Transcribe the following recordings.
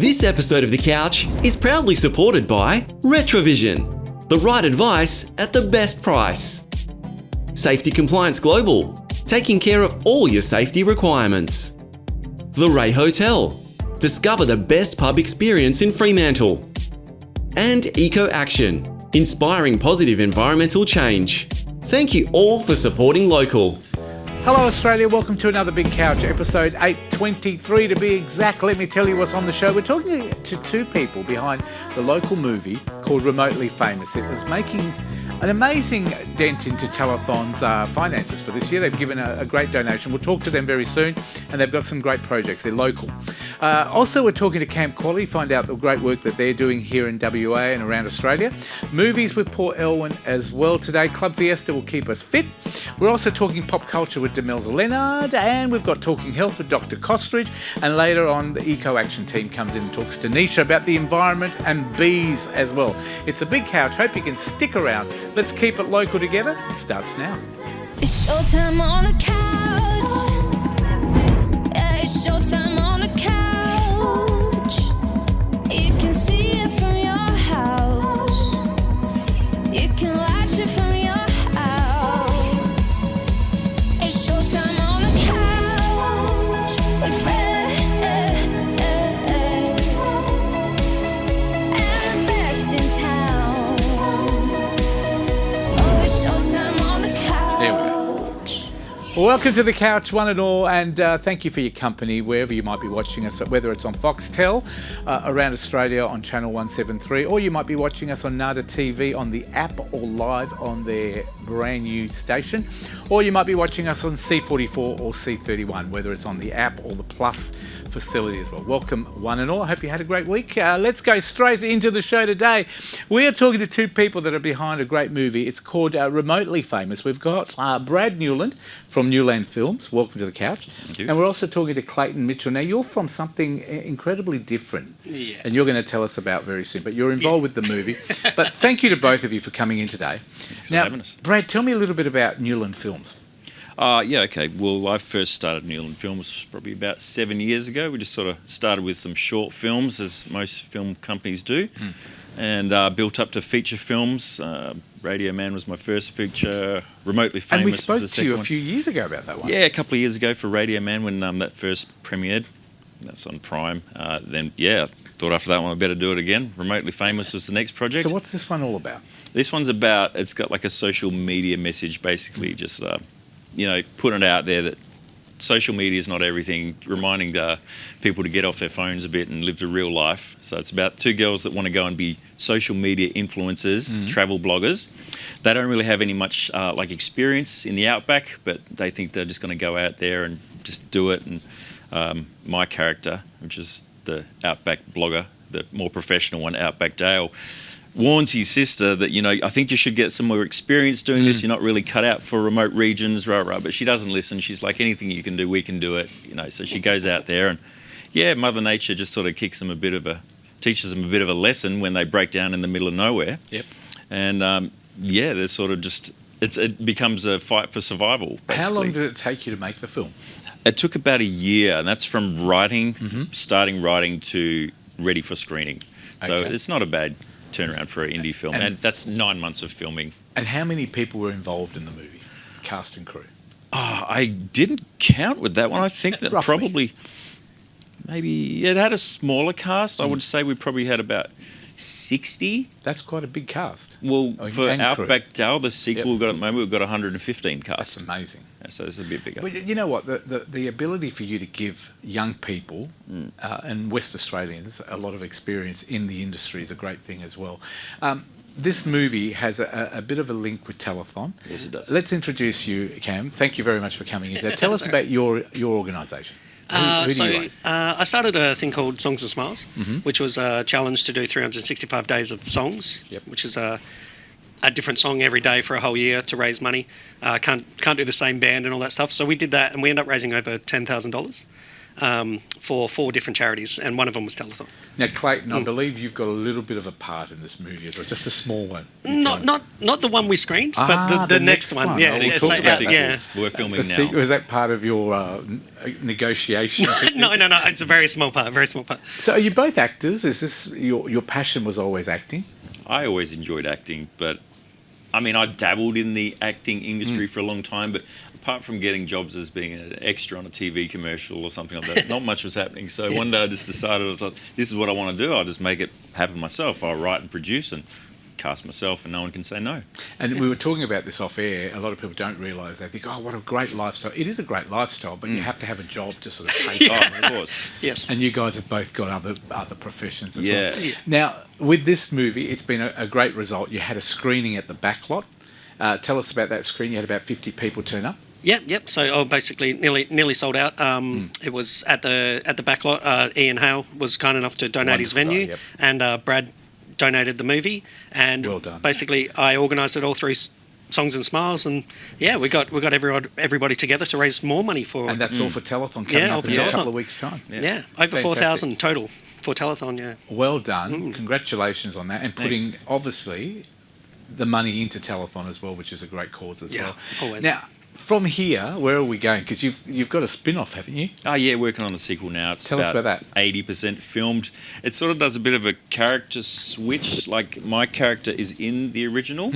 This episode of The Couch is proudly supported by Retrovision, the right advice at the best price. Safety Compliance Global, taking care of all your safety requirements. The Ray Hotel, discover the best pub experience in Fremantle. And Eco Action, inspiring positive environmental change. Thank you all for supporting local. Hello Australia, welcome to another Big Couch, episode 823 to be exact. Let me tell you what's on the show. We're talking to two people behind the local movie called Remotely Famous. It was making an amazing dent into Telethon's finances for this year. They've given a great donation. We'll talk to them very soon, and they've got some great projects. They're local. Also, we're talking to Camp Quality, find out the great work that they're doing here in WA and around Australia. Movies with Paul Elwyn as well today. Club Fiesta will keep us fit. We're also talking pop culture with Demelza Leonard, and we've got Talking Health with Dr. Kostridge, and later on the Eco Action team comes in and talks to Nisha about the environment and bees as well. It's a Big Couch. Hope you can stick around. Let's keep it local together. It starts now. It's showtime on the couch. Yeah, it's showtime on the couch. You can see it from your house. You can watch it from your house. It's showtime on the couch with Fred and the best in town. Oh, it's showtime on the couch. There we go. Well, welcome to The Couch, one and all, and thank you for your company wherever you might be watching us, whether it's on Foxtel around Australia on Channel 173, or you might be watching us on Nada TV on the app or live on their brand new station, or you might be watching us on C44 or C31, whether it's on the app or the Plus facility as well. Welcome, one and all. I hope you had a great week. Let's go straight into the show today. We are talking to two people that are behind a great movie. It's called Remotely Famous. We've got Brad Newland from Newland Films. Welcome to The Couch. Thank you. And we're also talking to Clayton Mitchell. Now, you're from something incredibly different, Yeah. and you're going to tell us about very soon, but you're involved with the movie. But thank you to both of you for coming in today. for Now, having us. Brad, tell me a little bit about Newland Films. Okay. Well, I first started Newland Films probably about 7 years ago. We just sort of started with some short films, as most film companies do, and built up to feature films. Radio Man was my first feature. Remotely Famous And we was spoke the to second you a one. few years ago about that one. Yeah, a couple of years ago for Radio Man when that first premiered. That's on Prime. Then, I thought after that one I'd better do it again. Remotely Famous was the next project. So what's this one all about? This one's about, it's got like a social media message, basically, just, putting it out there that social media is not everything, reminding people to get off their phones a bit and live the real life. So it's about two girls that want to go and be social media influencers, travel bloggers. They don't really have any much experience in the outback, but they think they're just going to go out there and just do it. And my character, which is the outback blogger, the more professional one, Outback Dale, warns his sister that, I think you should get some more experience doing this. You're not really cut out for remote regions, but she doesn't listen. She's like, anything you can do, we can do it. So she goes out there and, Mother Nature just sort of teaches them a bit of a lesson when they break down in the middle of nowhere. Yep. And, they're sort of just, it becomes a fight for survival, basically. How long did it take you to make the film? It took about a year, and that's from writing, starting writing to ready for screening. So Okay. it's not a bad turnaround for an indie film, and that's 9 months of filming. And how many people were involved in the movie? Cast and crew? I didn't count with that one. I think that Roughly. probably maybe it had a smaller cast. I would say we probably had about 60. That's quite a big cast. Well, Oh, for and crew. Outback Dale, the sequel Yep. we've got at the moment, we've got 115 That's casts. amazing. So it's a bit bigger. But you know what? The ability for you to give young people and West Australians a lot of experience in the industry is a great thing as well. This movie has a bit of a link with Telethon. Yes, it does. Let's introduce you, Cam. Thank you very much for coming in today. Tell us about your organisation. Who do you run? I started a thing called Songs and Smiles, which was a challenge to do 365 days of songs, Yep. which is a different song every day for a whole year to raise money. Can't do the same band and all that stuff. So we did that, and we ended up raising over $10,000. for 4 different charities, and one of them was Telethon. Now, Clayton, I believe you've got a little bit of a part in this movie as well, just a small one. Not the one we screened, but the next one. Yeah, We'll yeah, talk so, about that. yeah. We're filming now. Was that part of your negotiation? No, it's a very small part. Very small part. So, are you both actors? Is this your passion? Was always acting? I always enjoyed acting, but I mean, I dabbled in the acting industry for a long time, but apart from getting jobs as being an extra on a TV commercial or something like that, not much was happening. So one day I just decided, I thought, this is what I want to do. I'll just make it happen myself. I'll write and produce and cast myself, and no one can say no. And we were talking about this off air. A lot of people don't realise. They think, oh, what a great lifestyle. It is a great lifestyle, but you have to have a job to sort of pay for it. Oh, of course. Yes. And you guys have both got other professions as Yeah. well. Now, with this movie, it's been a great result. You had a screening at the Backlot. Tell us about that screen. You had about 50 people turn up. Yep. So basically nearly sold out. It was at the Backlot. Ian Hale was kind enough to donate his Wonderful venue, guy, yep. and Brad donated the movie. And Well done. basically, I organised it all through Songs and Smiles, and yeah, we got everybody together to raise more money for. And that's all for Telethon coming Yeah, up all in for a Telethon. couple of weeks' time. yeah, over Fantastic. 4,000 total for Telethon. Yeah. Well done. Congratulations on that. And putting, obviously, the money into Telethon as well, which is a great cause as Yeah, well. always. Now, from here, where are we going? Because you've got a spin-off, haven't you? Oh yeah, working on the sequel now. It's Tell us about that. 80% filmed. It sort of does a bit of a character switch. Like my character is in the original,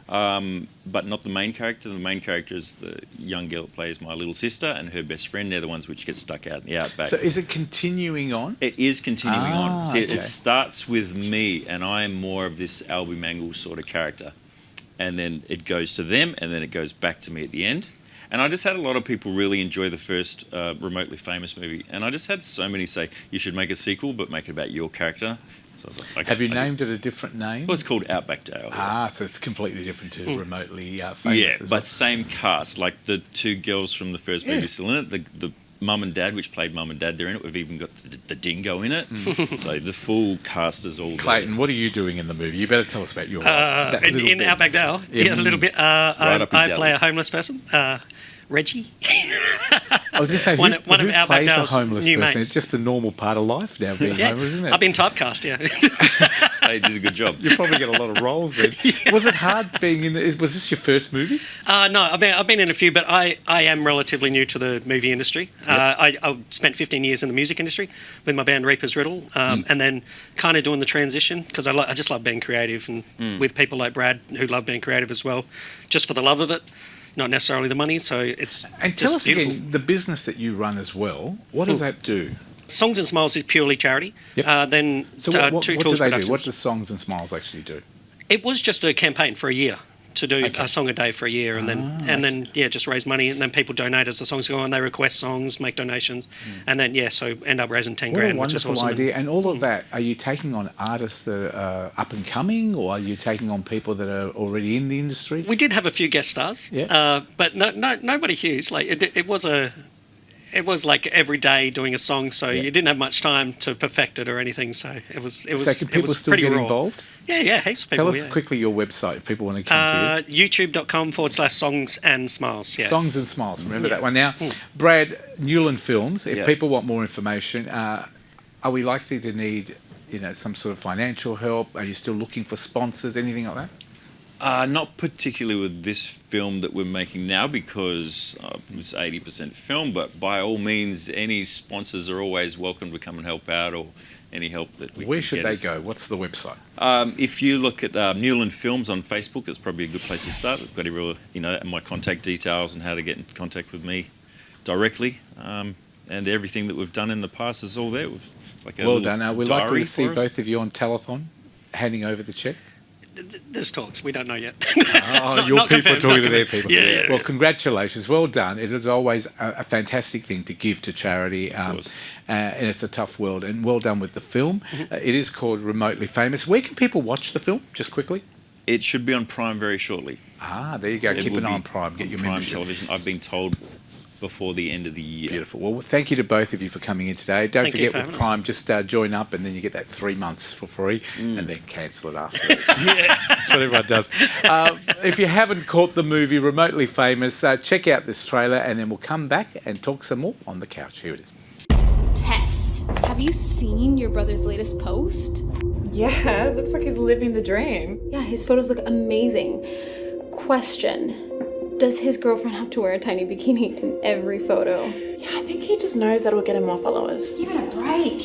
but not the main character. The main character is the young girl that plays my little sister and her best friend. They're the ones which get stuck out in the outback. So is it continuing on? It is continuing on. See, okay. It starts with me, and I am more of this Albie Mangles sort of character. And then it goes to them, and then it goes back to me at the end. And I just had a lot of people really enjoy the first Remotely Famous movie. And I just had so many say, you should make a sequel, but make it about your character. So I was like, okay, Have you okay. named it a different name? Well, it's called Outback Dale. So it's completely different to Remotely Famous Yeah, as but well. same cast. Like the 2 girls from the first movie Yeah. still in it. The Mum and Dad, which played Mum and Dad, they're in it. We've even got the dingo in it. So the full cast is all Clayton, what are you doing in the movie? You better tell us about your role. That little In bit. Outback Dale, Yeah. a little bit. right up his I play alley. a homeless person, Reggie. I was going to say, one of who Outback plays a Dale's homeless new person? mates. It's just a normal part of life now, being Yeah, homeless, isn't it? I've been typecast. Yeah. They did a good job. You probably get a lot of roles then. Was it hard being in? Was this your first movie? No, I've been in a few, but I am relatively new to the movie industry. I spent 15 years in the music industry with my band Reaper's Riddle, and then kind of doing the transition because I just love being creative and with people like Brad who love being creative as well, just for the love of it, not necessarily the money. So it's And tell just us beautiful. again, the business that you run as well. What does that do? Songs and Smiles is purely charity. Yep. Then So what Two do Tools they do? Productions. What does Songs and Smiles actually do? It was just a campaign for a year to do Okay. a song a day for a year, and then just raise money, and then people donate as the songs go on. They request songs, make donations, and then so end up raising 10 What grand, a which is wonderful awesome. idea. And all of that, are you taking on artists that are up and coming, or are you taking on people that are already in the industry? We did have a few guest stars, Yeah. but nobody huge. Like it was like every day doing a song, so you didn't have much time to perfect it or anything. So it was. So can it people was still pretty get raw. involved? Yeah, heaps of people. Tell us yeah. quickly your website if people want to come to you. YouTube.com/songs and smiles. Yeah. Songs and Smiles. Remember that one. Now, Brad, Newland Films, if Yeah. people want more information, are we likely to need some sort of financial help? Are you still looking for sponsors, anything like that? Not particularly with this film that we're making now because it's 80% film, but by all means, any sponsors are always welcome to come and help out or any help that we Where can should get they us. go? What's the website? If you look at Newland Films on Facebook, that's probably a good place to start. We've got my contact details and how to get in contact with me directly, and everything that we've done in the past is all there. Like a Well little done. Are we diary likely to see for us. both of you on telethon handing over the check? There's talks. We don't know yet. Your not people are confirmed, talking not to their confirmed. people. Yeah. Well, congratulations. Well done. It is always a fantastic thing to give to charity, and it's a tough world. And well done with the film. It is called Remotely Famous. Where can people watch the film, just quickly? It should be on Prime very shortly. There you go. It Keep will an eye be on Prime. Get your Prime membership. television. I've been told before the end of the year. Beautiful. Well, thank you to both of you for coming in today. Don't Thank you forget for with having us. Prime, just join up and then you get that 3 months for free and then cancel it after. That's what everyone does. If you haven't caught the movie Remotely Famous, check out this trailer and then we'll come back and talk some more on the couch. Here it is. Tess, have you seen your brother's latest post? Yeah, it looks like he's living the dream. Yeah, his photos look amazing. Question. Does his girlfriend have to wear a tiny bikini in every photo? Yeah, I think he just knows that'll get him more followers. Give it a break.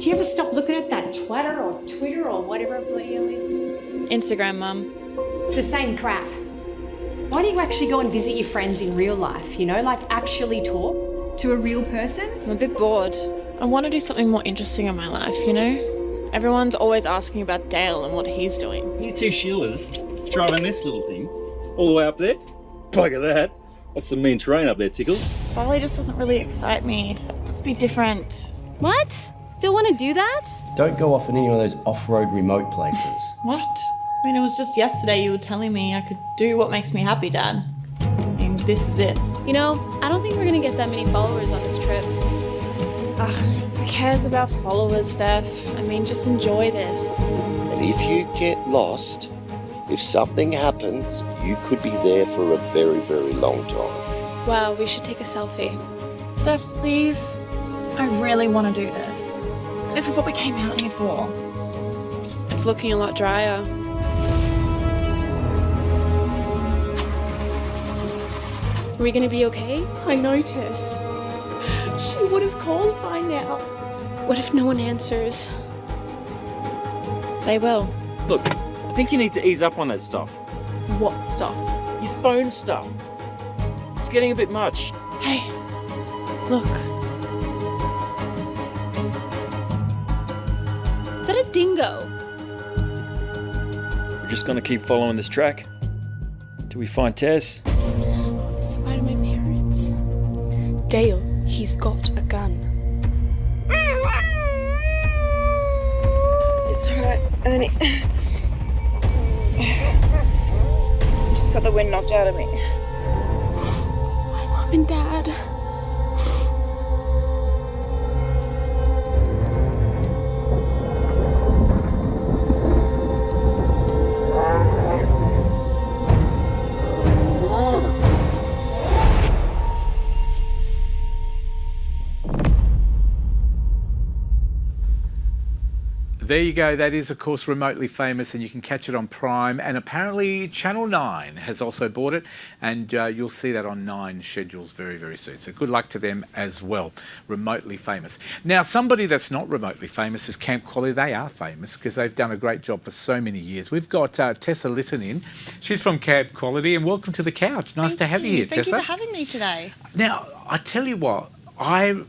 Do you ever stop looking at that Twitter or whatever it bloody hell is? Instagram, Mum. It's the same crap. Why don't you actually go and visit your friends in real life, you know, like actually talk to a real person? I'm a bit bored. I want to do something more interesting in my life, you know? Everyone's always asking about Dale and what he's doing. You two shillers driving this little thing all the way up there? Bugger that. That's some mean terrain up there, Tickles. Bali just doesn't really excite me. Let's be different. What? Still want to do that? Don't go off in any of those off-road remote places. What? I mean, it was just yesterday you were telling me I could do what makes me happy, Dad. I mean, this is it. You know, I don't think we're going to get that many followers on this trip. Ugh, who cares about followers, Steph? I mean, just enjoy this. And if you get lost, if something happens, you could be there for a very, very long time. Wow, we should take a selfie. Steph, please. I really want to do this. This is what we came out here for. It's looking a lot drier. Are we going to be okay? I notice. She would have called by now. What if no one answers? They will. Look, I think you need to ease up on that stuff. What stuff? Your phone stuff. It's getting a bit much. Hey, look. Is that a dingo? We're just gonna keep following this track till we find Tess. I want to say bye to my parents. Dale, he's got a gun. It's alright, Ernie. I just got the wind knocked out of me. My mom and dad. There you go. That is, of course, Remotely Famous, and you can catch it on Prime. And apparently Channel 9 has also bought it, and you'll see that on 9 schedules very, very soon. So good luck to them as well. Remotely Famous. Now, somebody that's not remotely famous is Camp Quality. They are famous because they've done a great job for so many years. We've got Tessa Litton in. She's from Camp Quality, and welcome to the couch. Nice to have you here, Tessa. Thank you for having me today. Now, I tell you what, I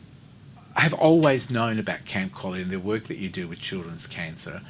have always known about Camp Quality and the work that you do with children's cancer,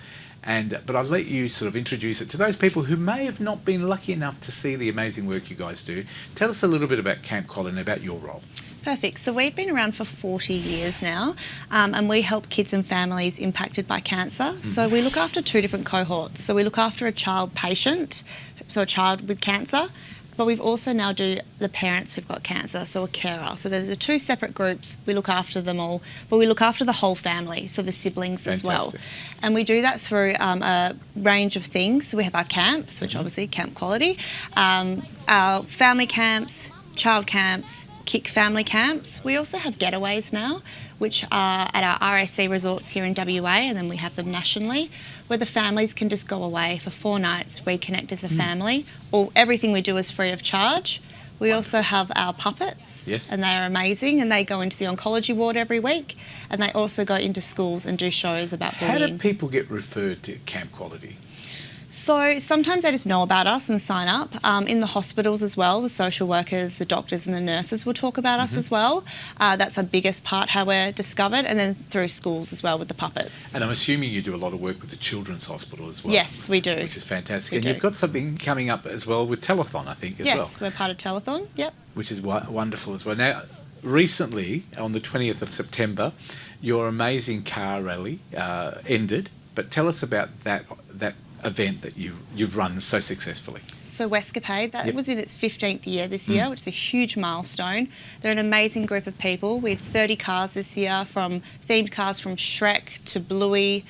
but I'll let you sort of introduce it to those people who may have not been lucky enough to see the amazing work you guys do. Tell us a little bit about Camp Quality and about your role. Perfect. So we've been around for 40 years now, and we help kids and families impacted by cancer. So we look after two different cohorts. So we look after a child patient, so a child with cancer, but we've also now do the parents who've got cancer, so a carer. So there's the two separate groups. We look after them all, but we look after the whole family, so the siblings as well. And we do that through a range of things. So we have our camps, which obviously Camp Quality, our family camps, child camps, Kick family camps. We also have getaways now, which are at our RAC resorts here in WA, and then we have them nationally, where the families can just go away for 4 nights, reconnect as a family. Everything we do is free of charge. We also have our puppets, and they are amazing, and they go into the oncology ward every week, and they also go into schools and do shows about bullying. How do people get referred to Camp Quality? So sometimes they just know about us and sign up. In the hospitals as well, the social workers, the doctors and the nurses will talk about us as well. That's our biggest part, how we're discovered, and then through schools as well with the puppets. And I'm assuming you do a lot of work with the Children's Hospital as well. Yes, we do. Which is fantastic. And you've got something coming up as well with Telethon, I think, as well. Yes, we're part of Telethon, yep. Which is wonderful as well. Now, recently, on the 20th of September, your amazing car rally ended, but tell us about that event that you've run so successfully. So Westcapade, that was in its 15th year this year, which is a huge milestone. They're an amazing group of people. We had 30 cars this year, from themed cars from Shrek to Bluey,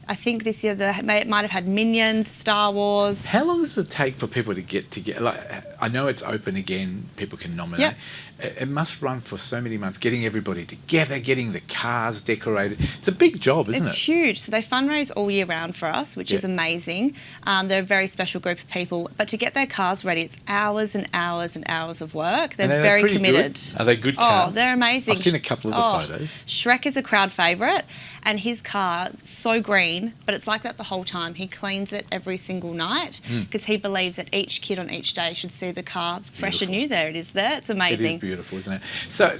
I think this year they might have had Minions, Star Wars. How long does it take for people to get together? Like, I know it's open again, people can nominate. Yep. It must run for so many months, getting everybody together, getting the cars decorated. It's a big job, isn't it? It's huge. So they fundraise all year round for us, which is amazing. They're a very special group of people. But to get their cars ready, it's hours and hours and hours of work. They're very pretty committed. Good? Are they good cars? Oh, they're amazing. I've seen a couple of the photos. Shrek is a crowd favourite, and his car, so green, but it's like that the whole time. He cleans it every single night because he believes that each kid on each day should see the car fresh and new. There it is there. It's amazing. It is beautiful, isn't it? So,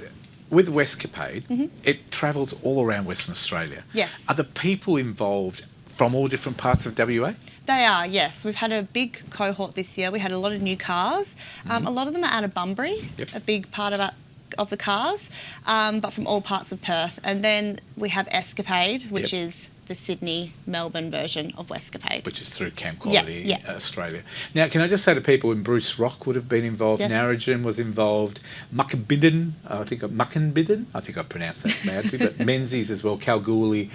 with Westcapade, it travels all around Western Australia. Yes. Are the people involved from all different parts of WA? They are, yes. We've had a big cohort this year. We had a lot of new cars. A lot of them are out of Bunbury, a big part of the cars, but from all parts of Perth. And then we have Escapade, which is the Sydney, Melbourne version of Westcapade. Which is through Camp Quality Australia. Now, can I just say to people, when Bruce Rock would have been involved, Narrogin was involved, Muckinbidden, I think I pronounced that badly, but Menzies as well, Kalgoorlie.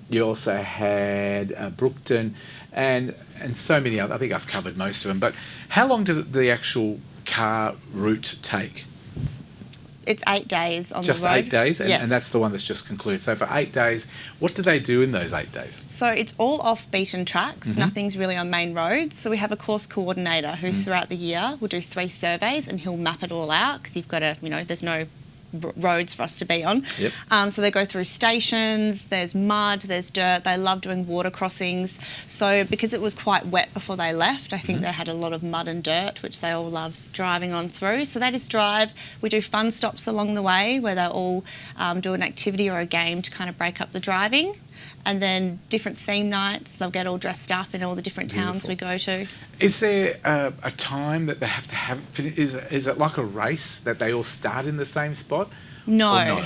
You also had Brookton and so many other. I think I've covered most of them. But how long did the actual car route take? It's 8 days on just the road. 8 days? And that's the one that's just concluded. So for 8 days, what do they do in those 8 days? So it's all off beaten tracks. Nothing's really on main roads. So we have a course coordinator who throughout the year will do 3 surveys and he'll map it all out because you've got to, there's no roads for us to be on. So they go through stations, there's mud, there's dirt. They love doing water crossings. So because it was quite wet before they left, I think they had a lot of mud and dirt, which they all love driving on through. So they just drive. We do fun stops along the way where they'll all do an activity or a game to kind of break up the driving. And then different theme nights, they'll get all dressed up in all the different towns we go to. Is there a time that they have to have? Is it like a race that they all start in the same spot? No.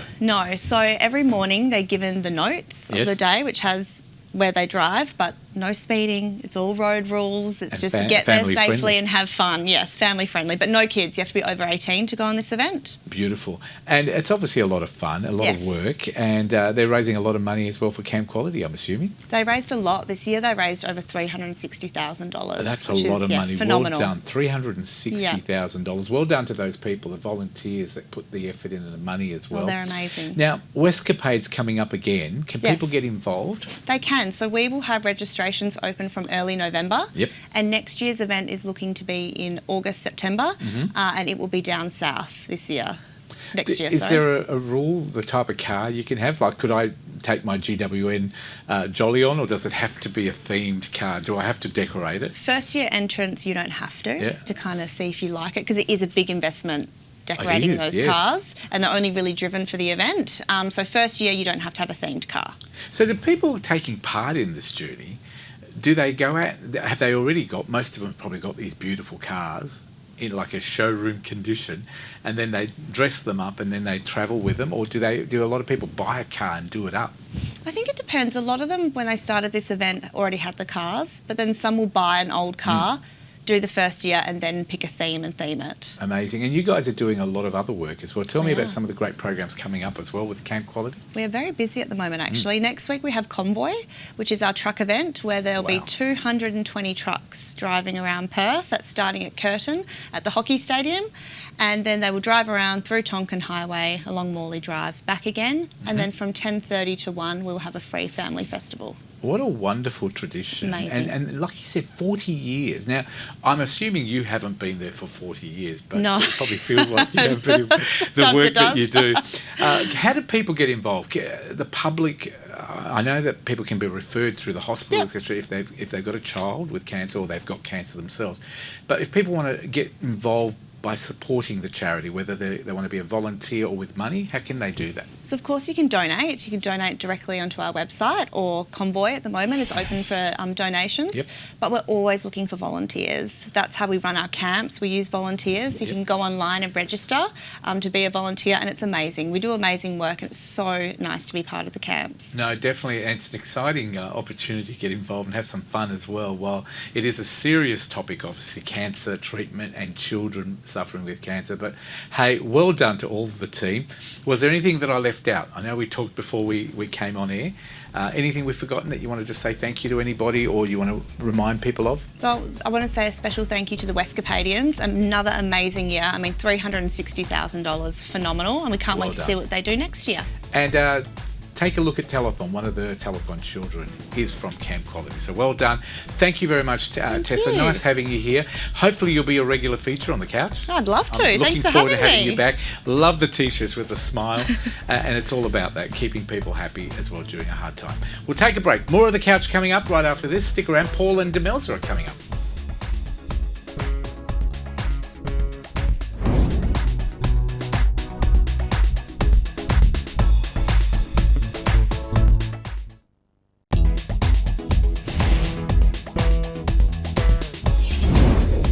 So every morning they're given the notes of the day, which has where they drive, but no speeding. It's all road rules. It's just to get there safely and have fun. Yes, family friendly, but no kids. You have to be over 18 to go on this event. Beautiful. And it's obviously a lot of fun, a lot of work, and they're raising a lot of money as well for Camp Quality, I'm assuming. They raised a lot. This year they raised over $360,000. That's a lot of money. Phenomenal. Well done. $360,000. Well done to those people, the volunteers that put the effort into the money as well. Well, they're amazing. Now, Westcapade's coming up again. Can people get involved? They can. So we will have registrations open from early November. And next year's event is looking to be in August, September, and it will be down south this year. Next year. Is there a rule, the type of car you can have? Like, could I take my GWN Jolly on, or does it have to be a themed car? Do I have to decorate it? First year entrance, you don't have to kind of see if you like it, because it is a big investment decorating those cars, and they're only really driven for the event. So first year, you don't have to have a themed car. So the people taking part in this journey, do they go out, have they already got, most of them probably got these beautiful cars in like a showroom condition, and then they dress them up and then they travel with them, or do a lot of people buy a car and do it up? I think it depends. A lot of them, when they started this event, already had the cars, but then some will buy an old car, do the first year, and then pick a theme and theme it. Amazing. And you guys are doing a lot of other work as well. Tell me about some of the great programs coming up as well with Camp Quality. We are very busy at the moment, actually. Next week we have Convoy, which is our truck event, where there'll be 220 trucks driving around Perth. That's starting at Curtin at the hockey stadium, and then they will drive around through Tonkin Highway, along Morley Drive, back again, and then from 10:30 to 1 we'll have a free family festival. What a wonderful tradition. And like you said, 40 years. Now, I'm assuming you haven't been there for 40 years, but it probably feels like you have been the work that you do. How do people get involved? The public, I know that people can be referred through the hospital, etc., if they've got a child with cancer or they've got cancer themselves. But if people want to get involved by supporting the charity, whether they want to be a volunteer or with money, how can they do that? So of course you can donate. You can donate directly onto our website, or Convoy at the moment is open for donations. But we're always looking for volunteers. That's how we run our camps. We use volunteers. You can go online and register to be a volunteer, and it's amazing. We do amazing work, and it's so nice to be part of the camps. No, definitely, and it's an exciting opportunity to get involved and have some fun as well. While it is a serious topic, obviously, cancer treatment and children suffering with cancer. But hey, well done to all of the team. Was there anything that I left out? I know we talked before we came on air. Anything we've forgotten that you want to just say thank you to anybody, or you want to remind people of? Well, I want to say a special thank you to the Westcapadians. Another amazing year. I mean, $360,000, phenomenal, and we can't wait to see what they do next year. And take a look at Telethon. One of the Telethon children is from Camp Quality. So well done. Thank you very much, Tessa. you. Nice having you here. Hopefully you'll be a regular feature on the couch. I'd love to. I'm Thanks looking for forward having to having me. you back. Love the t-shirts with the smile. And it's all about that, keeping people happy as well during a hard time. We'll take a break. More of the couch coming up right after this. Stick around. Paul and Demelza are coming up.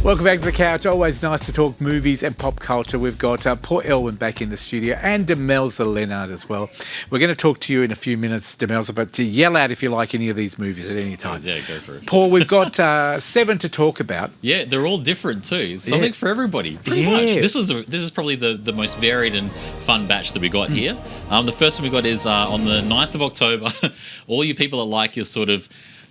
Welcome back to the couch. Always nice to talk movies and pop culture. We've got Paul Elwin back in the studio and Demelza Leonard as well. We're going to talk to you in a few minutes, Demelza, but to yell out if you like any of these movies at any time. Yeah, go for it. Paul, we've got 7 to talk about. Yeah, they're all different too. Something for everybody, pretty Yeah. much. This is probably the most varied and fun batch that we got here. The first one we got is on the 9th of October. All you people that like your sort of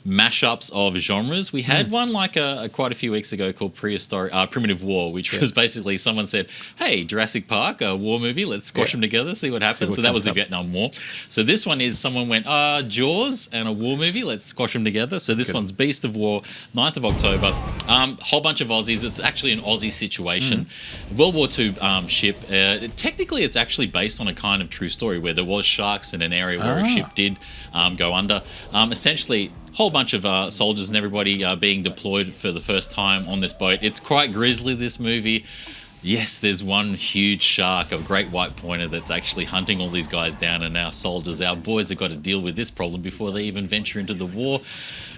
mashups of genres. We had one like quite a few weeks ago called Primitive War, which was basically someone said, hey, Jurassic Park, a war movie, let's squash them together, see what happens. So that was the Vietnam War. So this one is someone went, Jaws and a war movie, let's squash them together. So this one's Beast of War, 9th of October. Whole bunch of Aussies. It's actually an Aussie situation. World War II ship. Technically, it's actually based on a kind of true story where there was sharks in an area where a ship did go under. Essentially, whole bunch of soldiers and everybody being deployed for the first time on this boat. It's quite grisly, this movie. Yes, there's one huge shark, a great white pointer, that's actually hunting all these guys down, and our soldiers, our boys, have got to deal with this problem before they even venture into the war.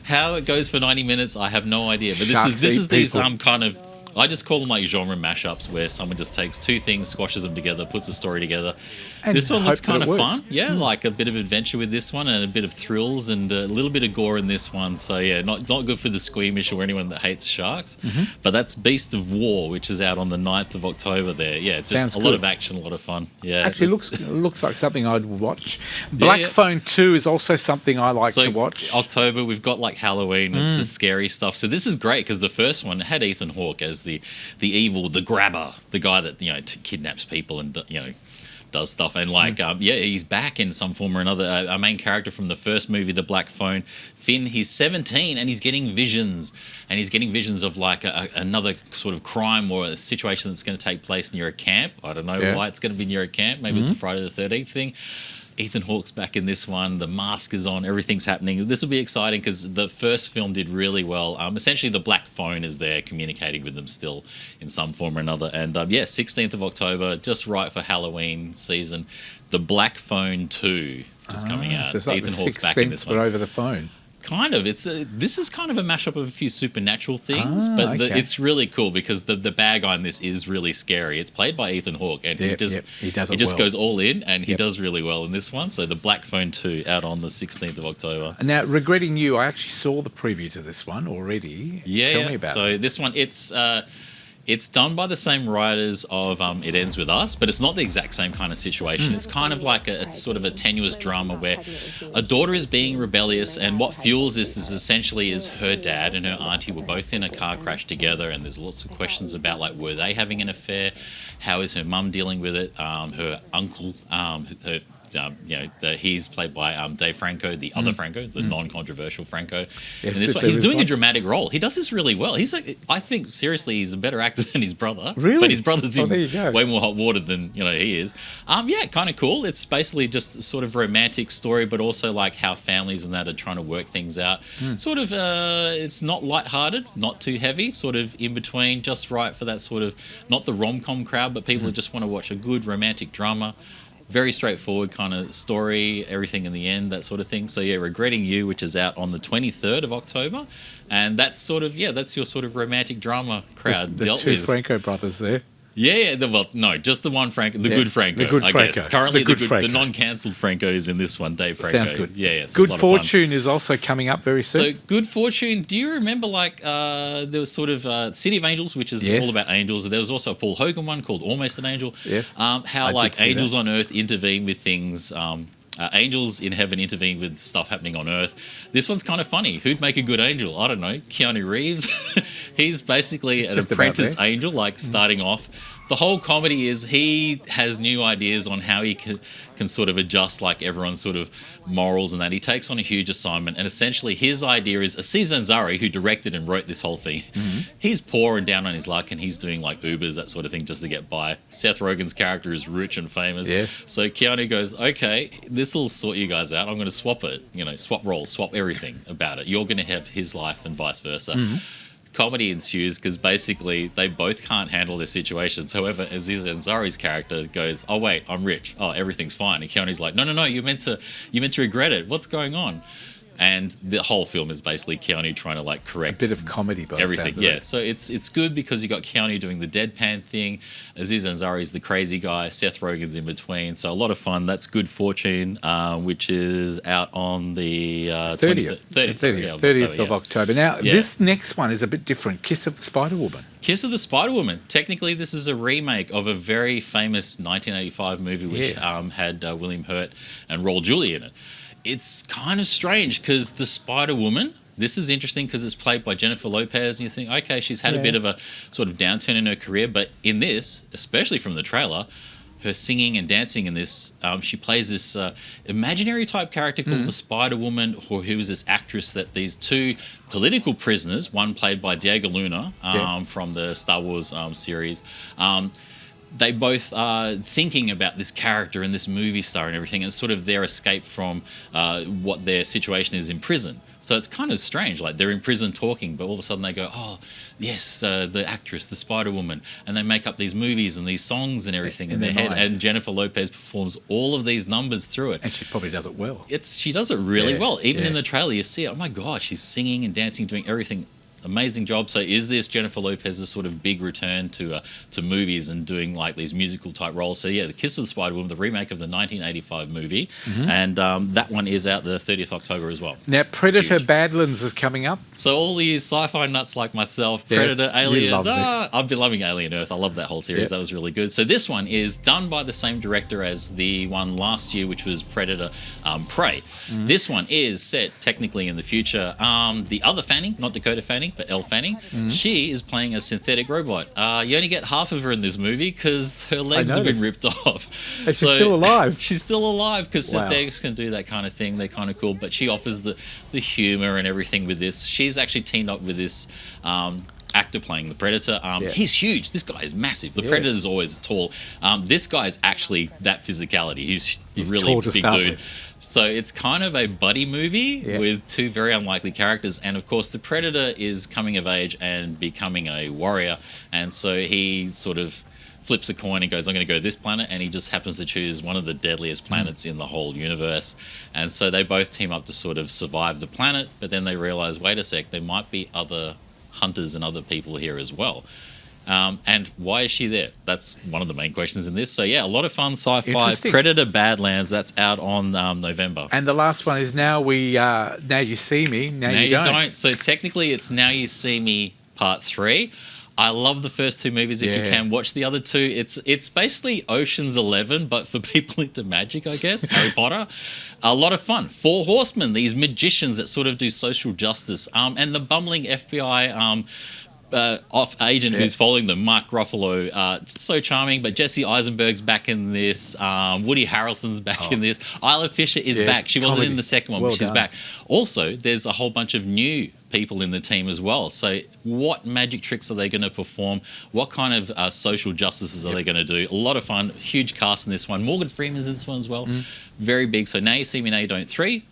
How it goes for 90 minutes, I have no idea. But this is these kind of, I just call them like genre mashups, where someone just takes two things, squashes them together, puts a story together. And this one looks kind of fun. Yeah, like a bit of adventure with this one, and a bit of thrills, and a little bit of gore in this one. So yeah, not good for the squeamish or anyone that hates sharks. But that's Beast of War, which is out on the 9th of October there. Yeah, it's just a lot of action, a lot of fun. Yeah, actually looks like something I'd watch. Black Phone 2 is also something I like to watch. October, we've got like Halloween, it's the scary stuff. So this is great because the first one had Ethan Hawke as the evil, the grabber, the guy that kidnaps people and does stuff, and he's back in some form or another. Our main character from the first movie, The Black Phone, Finn, he's 17 and he's getting visions, of like another sort of crime or a situation that's going to take place near a camp. I don't know why it's going to be near a camp. Maybe it's a Friday the 13th thing. Ethan Hawke's back in this one. The mask is on. Everything's happening. This will be exciting because the first film did really well. Essentially, the Black Phone is there communicating with them still in some form or another. And 16th of October, just right for Halloween season. The Black Phone 2 is coming out. So it's like Ethan the Hawke's Sixth back in this Sense, but one. over the phone. Kind of. This is kind of a mashup of a few supernatural things, but it's really cool because the bad guy in this is really scary. It's played by Ethan Hawke, and he just goes all in, and he does really well in this one. So the Black Phone 2 out on the 16th of October. Now, regretting you, I actually saw the preview to this one already. Tell me about it. So this one, it's done by the same writers of It Ends With Us, but it's not the exact same kind of situation. It's kind of like it's sort of a tenuous drama where a daughter is being rebellious, and what fuels this is essentially her dad and her auntie were both in a car crash together, and there's lots of questions about like, were they having an affair? How is her mum dealing with it? Her uncle, he's played by Dave Franco, the other Franco, the non-controversial Franco. Yes, he's doing a dramatic role. He does this really well. I think seriously, he's a better actor than his brother. Really? But his brother's in there you go. way more hot water than he is. Kind of cool. It's basically just sort of romantic story, but also like how families and that are trying to work things out. Sort of, it's not lighthearted, not too heavy, sort of in between, just right for that sort of, not the rom-com crowd, but people who just want to watch a good romantic drama. Very straightforward kind of story, everything in the end, that sort of thing. So yeah, Regretting You, which is out on the 23rd of October, and that's sort of that's your sort of romantic drama crowd. The two Franco brothers there. No, just the one Franco, the Yeah, good Franco. the good I Franco. guess. Currently, The good the Franco. non-cancelled Franco is in this one, Dave Franco. Sounds good. Yeah, it's a Good lot of fun. Fortune is also coming up very soon. So, Good Fortune, do you remember there was sort of City of Angels, which is Yes. all about angels. There was also a Paul Hogan one called Almost an Angel. Yes. How I did see angels that. on Earth intervene with things. Angels in heaven intervene with stuff happening on Earth. This one's kind of funny. Who'd make a good angel? I don't know. Keanu Reeves. He's basically an just about apprentice there. angel, starting off. The whole comedy is he has new ideas on how he can sort of adjust everyone's sort of morals and that. He takes on a huge assignment, and essentially his idea is Aziz Ansari, who directed and wrote this whole thing. He's poor and down on his luck, and he's doing Ubers, that sort of thing, just to get by. Seth Rogen's character is rich and famous. Yes. So Keanu goes, okay, this will sort you guys out. I'm going to swap it, swap roles, swap everything about it. You're going to have his life and vice versa. Comedy ensues because basically they both can't handle their situations. However, Aziz Ansari's character goes, "Oh wait, I'm rich. Oh, everything's fine." And Keanu's like, "No, you're meant to regret it. What's going on?" And the whole film is basically Keanu trying to correct A bit of comedy by the everything. sounds of Yeah, it. so it's good because you got Keanu doing the deadpan thing, Aziz Ansari's the crazy guy, Seth Rogen's in between. So a lot of fun. That's Good Fortune, which is out on the 30th of October. Now, Yeah. this next one is a bit different. Kiss of the Spider-Woman. Kiss of the Spider-Woman. Technically, this is a remake of a very famous 1985 movie which Yes. had William Hurt and Raul Julia in it. It's kind of strange because the Spider-Woman, this is interesting because it's played by Jennifer Lopez, and you think, okay, she's had a bit of a sort of downturn in her career, but in this, especially from the trailer, her singing and dancing in this, she plays this imaginary type character called the Spider-Woman, who is this actress that these two political prisoners, one played by Diego Luna from the Star Wars series, they both are thinking about this character and this movie star and everything, and it's sort of their escape from what their situation is in prison. So it's kind of strange. They're in prison talking, but all of a sudden they go, "Oh, yes, the actress, the Spider-Woman," and they make up these movies and these songs and everything in their head. mind. And Jennifer Lopez performs all of these numbers through it. And she probably does it well. She does it really well. Even yeah. in the trailer, you see it. Oh my God, she's singing and dancing, doing everything. Amazing job. So is this Jennifer Lopez's sort of big return to movies and doing these musical type roles? So yeah, The Kiss of the Spider-Woman, the remake of the 1985 movie, and that one is out the 30th October as well. Now, Predator Badlands is coming up. So all these sci-fi nuts like myself, Yes, Predator, you Aliens, love this. I've been loving Alien Earth. I love that whole series. Yep. That was really good. So this one is done by the same director as the one last year, which was Predator Prey. This one is set technically in the future. The other Fanning, not Dakota Fanning, but Elle Fanning, she is playing a synthetic robot. You only get half of her in this movie because her legs have been noticed. ripped off. And she's still alive. She's still alive because Wow. synthetics can do that kind of thing. They're kind of cool, but she offers the humor and everything with this. She's actually teamed up with this actor playing the Predator. He's huge. This guy is massive. The Predator is always tall. This guy is actually that physicality. He's really tall to big start dude. with. So it's kind of a buddy movie with two very unlikely characters. And of course, the Predator is coming of age and becoming a warrior. And so he sort of flips a coin and goes, I'm going to go to this planet. And he just happens to choose one of the deadliest planets in the whole universe. And so they both team up to sort of survive the planet. But then they realize, wait a sec, there might be other hunters and other people here as well. And why is she there? That's one of the main questions in this. So yeah, a lot of fun sci-fi. Interesting. Predator Badlands, that's out on November. And the last one is Now You See Me, Now You Don't. So technically it's Now You See Me Part 3. I love the first two movies. If you can watch the other two, it's basically Ocean's 11, but for people into magic, I guess. Harry Potter. A lot of fun. 4 horsemen, these magicians that sort of do social justice. And the bumbling FBI off agent who's following them, Mark Ruffalo, so charming. But Jesse Eisenberg's back in this. Woody Harrelson's back in this. Isla Fisher is back. She wasn't in the second one, but she's back. Also, there's a whole bunch of new people in the team as well. So what magic tricks are they going to perform? What kind of social justices are they going to do? A lot of fun. Huge cast in this one. Morgan Freeman's in this one as well. Very big. So Now You See Me, Now You Don't 3.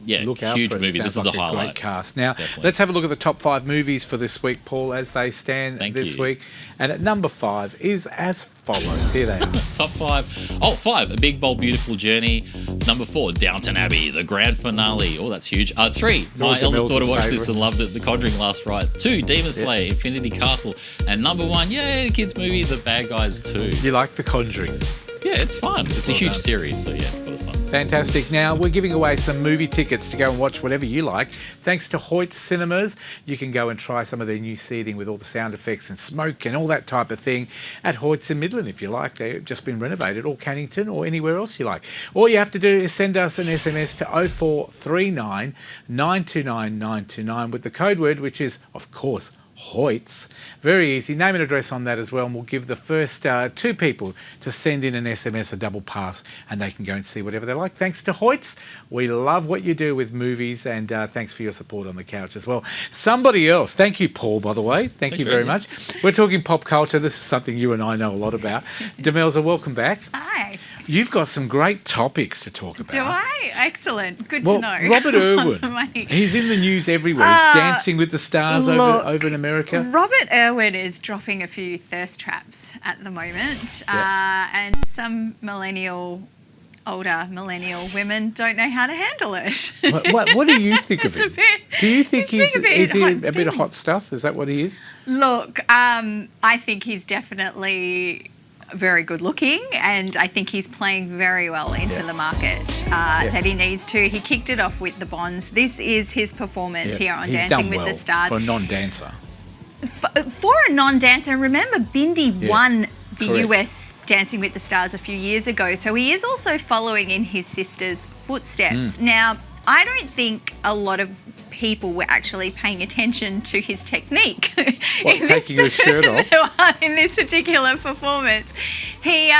Yeah, look out huge for it. movie. It This sounds is the like a great highlight. cast. Now, Definitely. let's have a look at the top 5 movies for this week, Paul, as they stand Thank this you. week. And at number 5 is as follows. Here they are. Top 5. Oh, 5. A Big, Bold, Beautiful Journey. Number 4. Downton Abbey, the grand finale. Oh, that's huge. 3. My Lord eldest DeMille's daughter watched favourites. this and loved it. The Conjuring Last Rites. 2. Demon Slayer, Infinity Castle. And number 1, yay, the kids' movie, The Bad Guys 2. You like The Conjuring? Yeah, it's fun. It's a huge series, so yeah, a lot of fun. Fantastic. Now, we're giving away some movie tickets to go and watch whatever you like. Thanks to Hoyt Cinemas, you can go and try some of their new seating with all the sound effects and smoke and all that type of thing at Hoyt's in Midland, if you like. They've just been renovated, or Cannington, or anywhere else you like. All you have to do is send us an SMS to 0439 929 929 with the code word, which is, of course, Hoyts. Very easy. Name and address on that as well, and we'll give the first 2 people to send in an SMS a double pass, and they can go and see whatever they like. Thanks to Hoyts. We love what you do with movies, and thanks for your support on the couch as well. Somebody else. Thank you, Paul, by the way. Thank you very much. We're talking pop culture. This is something you and I know a lot about. Demelza, welcome back. Hi. You've got some great topics to talk about. Do I? Excellent. Good Well, to know. Robert Irwin, Mate. he's in the news everywhere. He's Dancing with the Stars look, over in America. Robert Irwin is dropping a few thirst traps at the moment, and some older millennial women don't know how to handle it. What do you think of It's a him? bit- Do you think it's is been he a a bit bit of hot hot stuff? Is that what he is? Look, I think he's definitely very good looking, and I think he's playing very well into the market that he needs to. He kicked it off with the Bonds. This is his performance here on He's Dancing done with well the Stars. for a non-dancer. For a non-dancer, remember Bindi won the correct. US Dancing with the Stars a few years ago, so he is also following in his sister's footsteps. Now, I don't think a lot of people were actually paying attention to his technique. What, taking his shirt off? In this particular performance. He,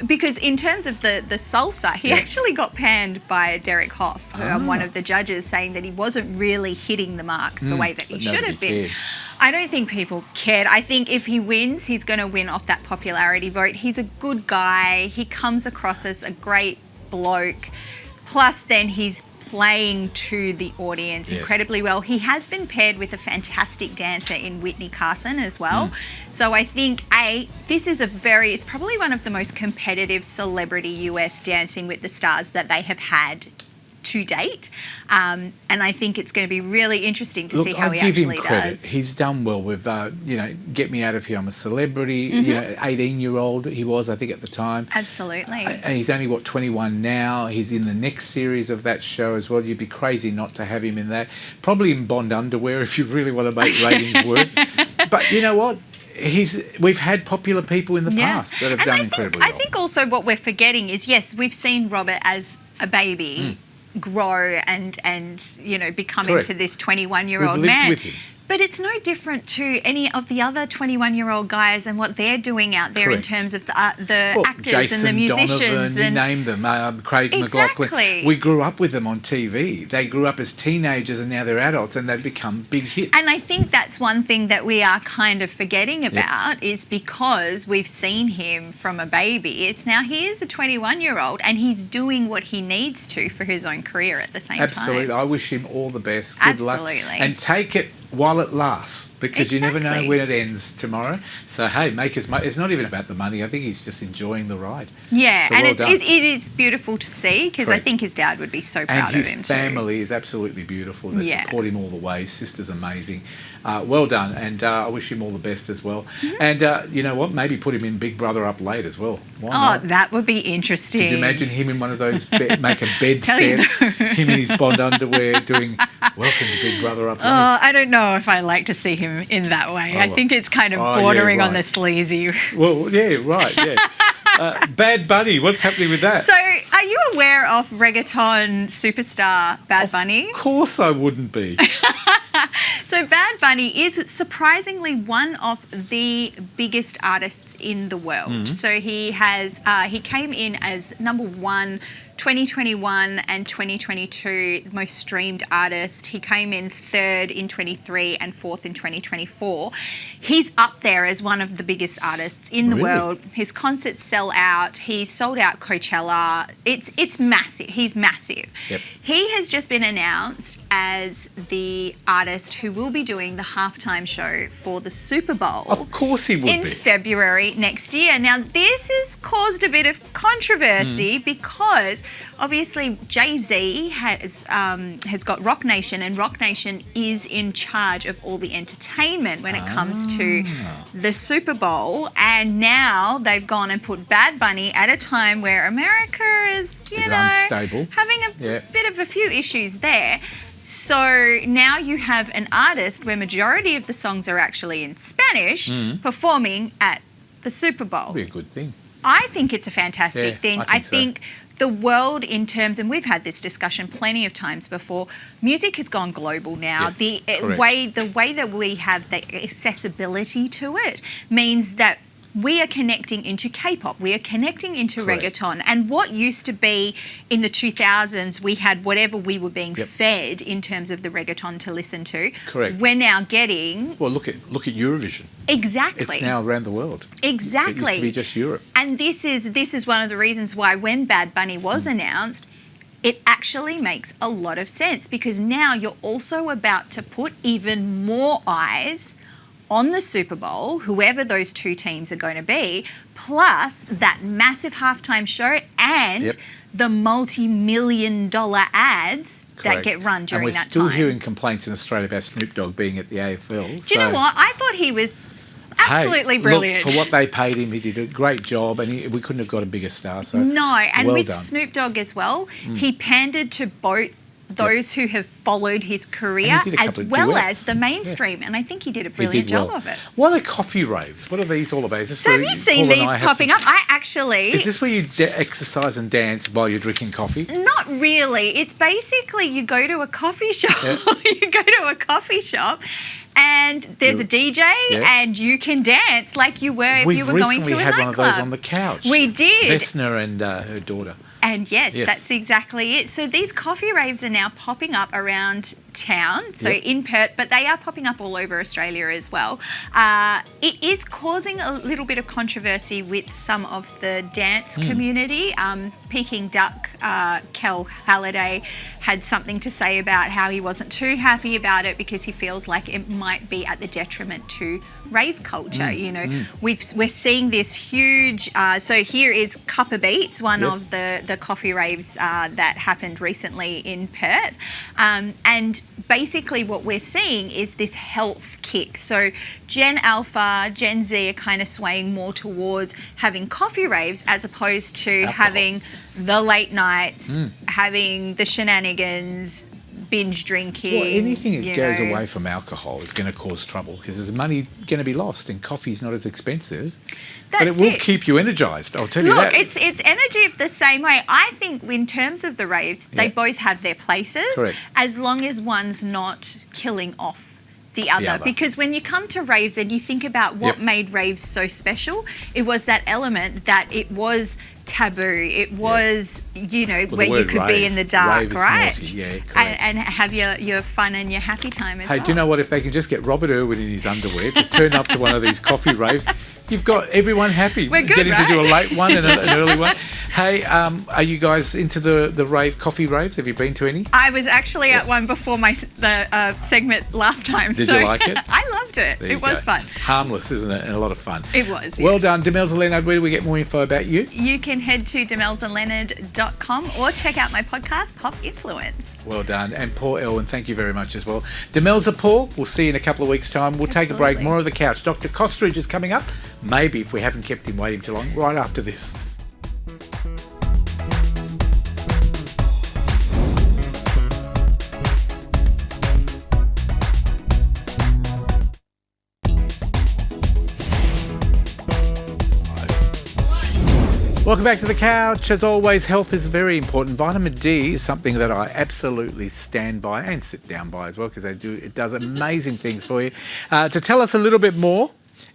because in terms of the salsa, he actually got panned by Derek Hoff, one of the judges, saying that he wasn't really hitting the marks the way that he should have been. I don't think people cared. I think if he wins, he's going to win off that popularity vote. He's a good guy. He comes across as a great bloke. Plus, then he's playing to the audience incredibly well. He has been paired with a fantastic dancer in Whitney Carson as well. So I think, this is it's probably one of the most competitive celebrity US Dancing with the Stars that they have had to date. And I think it's going to be really interesting to see how he give him actually credit. does. He's done well with, Get Me Out of Here, I'm a Celebrity. 18-year-old he was, I think, at the time. Absolutely. And he's only, 21 now. He's in the next series of that show as well. You'd be crazy not to have him in that. Probably in Bond underwear if you really want to make ratings work. But you know what? We've had popular people in the past that have done incredibly well. I think also what we're forgetting is, yes, we've seen Robert as a baby grow and become Correct. into this 21-year-old We've lived man. with him. But it's no different to any of the other 21-year-old guys and what they're doing out there Correct. in terms of the actors Jason and the musicians. Donovan, you name them, Craig Exactly. McLaughlin. We grew up with them on TV. They grew up as teenagers and now they're adults and they've become big hits. And I think that's one thing that we are kind of forgetting about is because we've seen him from a baby. It's now he is a 21-year-old and he's doing what he needs to for his own career at the same Absolutely. time. I wish him all the best. Good luck. Absolutely. And take it while it lasts because you never know when it ends tomorrow. So, hey, make as much. It's not even about the money. I think he's just enjoying the ride. Yeah, So and well it done. is beautiful to see because I Correct. think his dad would be so And proud of his him too. family is absolutely beautiful. They Yeah. support him all the way. His sister's amazing. Well done. And I wish him all the best as well. And you know what? Maybe put him in Big Brother Up Late as well. Why not? That would be interesting. Could you imagine him in one of those, make a bed Tell set, you him in his Bond underwear doing Welcome to Big Brother Up Late? I don't know if I like to see him in that way. I well. think it's kind of Oh, yeah, bordering on right. the sleazy. Well, yeah, right, yeah. Bad Bunny, what's happening with that? So, are you aware of reggaeton superstar Bad Bunny? Of course I wouldn't be. So Bad Bunny is surprisingly one of the biggest artists in the world. So he came in as number one 2021 and 2022 most streamed artist. He came in third in 23 and fourth in 2024. He's up there as one of the biggest artists in the world. His concerts sell out. He sold out Coachella. It's massive. He's massive. Yep. He has just been announced as the artist who will be doing the halftime show for the Super Bowl. Of course he would in be. February next year. Now, this has caused a bit of controversy because obviously Jay-Z has got Rock Nation, and Rock Nation is in charge of all the entertainment when it comes to the Super Bowl. And now they've gone and put Bad Bunny at a time where America is, you know, unstable, having a bit of a few issues there. So now you have an artist where majority of the songs are actually in Spanish performing at the Super Bowl. That'd be a good thing. I think it's a fantastic thing. I think the world in terms, and we've had this discussion plenty of times before, music has gone global now. Yes, the correct. way that we have the accessibility to it means that we are connecting into K-pop, we are connecting into reggaeton. And what used to be in the 2000s, we had whatever we were being fed in terms of the reggaeton to listen to. Correct. We're now getting... Well, look at Eurovision. Exactly. It's now around the world. Exactly. It used to be just Europe. And this is one of the reasons why when Bad Bunny was announced, it actually makes a lot of sense, because now you're also about to put even more eyes on the Super Bowl, whoever those two teams are going to be, plus that massive halftime show and the multi-million-dollar ads that get run during that time. And we're still hearing complaints in Australia about Snoop Dogg being at the AFL. Do you know what? I thought he was absolutely brilliant. Look, for what they paid him, he did a great job, and we couldn't have got a bigger star. So no, and well with done. Snoop Dogg as well, he pandered to both those who have followed his career as well as the mainstream, and I think he did a brilliant job of it. What are coffee raves? What are these all about? Is this So have you seen these popping up? I actually... Is this where you exercise and dance while you're drinking coffee? Not really. It's basically you go to a coffee shop. You go to a coffee shop and there's a DJ and you can dance like you were if you were going to a nightclub. We've recently had one of those on the couch. We did. Vesna and her daughter. And yes, that's exactly it. So these coffee raves are now popping up around town, so in Perth, but they are popping up all over Australia as well. It is causing a little bit of controversy with some of the dance community. Peking Duck, Kel Halliday, had something to say about how he wasn't too happy about it because he feels like it might be at the detriment to rave culture. You know, we're seeing this huge. So here is Cuppa Beats, one of the coffee raves that happened recently in Perth, and basically what we're seeing is this health kick. So Gen Alpha, Gen Z are kind of swaying more towards having coffee raves as opposed to having the late nights, having the shenanigans, binge drinking. Well, anything that goes away from alcohol is going to cause trouble because there's money going to be lost, and coffee's not as expensive. But it will keep you energised, I'll tell you that. Look, it's energy the same way. I think in terms of the raves, they both have their places, as long as one's not killing off the other. Because when you come to raves and you think about what made raves so special, it was that element that it was taboo. It was, you know, where you could be in the dark, right? And have your fun and your happy time as well. Hey, do you know what? If they can just get Robert Irwin in his underwear to turn up to one of these coffee raves, you've got everyone happy. We're good, Getting to do a late one and an early one. Hey, are you guys into the rave, coffee raves? Have you been to any? I was actually at one before the segment last time. Did you like it? I loved it. It was fun. Harmless, isn't it? And a lot of fun. It was. Well done. Demelza Leonard, where do we get more info about you? You can head to demelsaleonard.com or check out my podcast, Pop Influence. Well done. And Paul Elwyn, thank you very much as well. Demelza, Paul, we'll see you in a couple of weeks' time. We'll take a break. More of the couch. Dr. Kostridge is coming up. Maybe, if we haven't kept him waiting too long, right after this. Welcome back to the couch. As always, health is very important. Vitamin D is something that I absolutely stand by and sit down by as well, because it does amazing things for you. To tell us a little bit more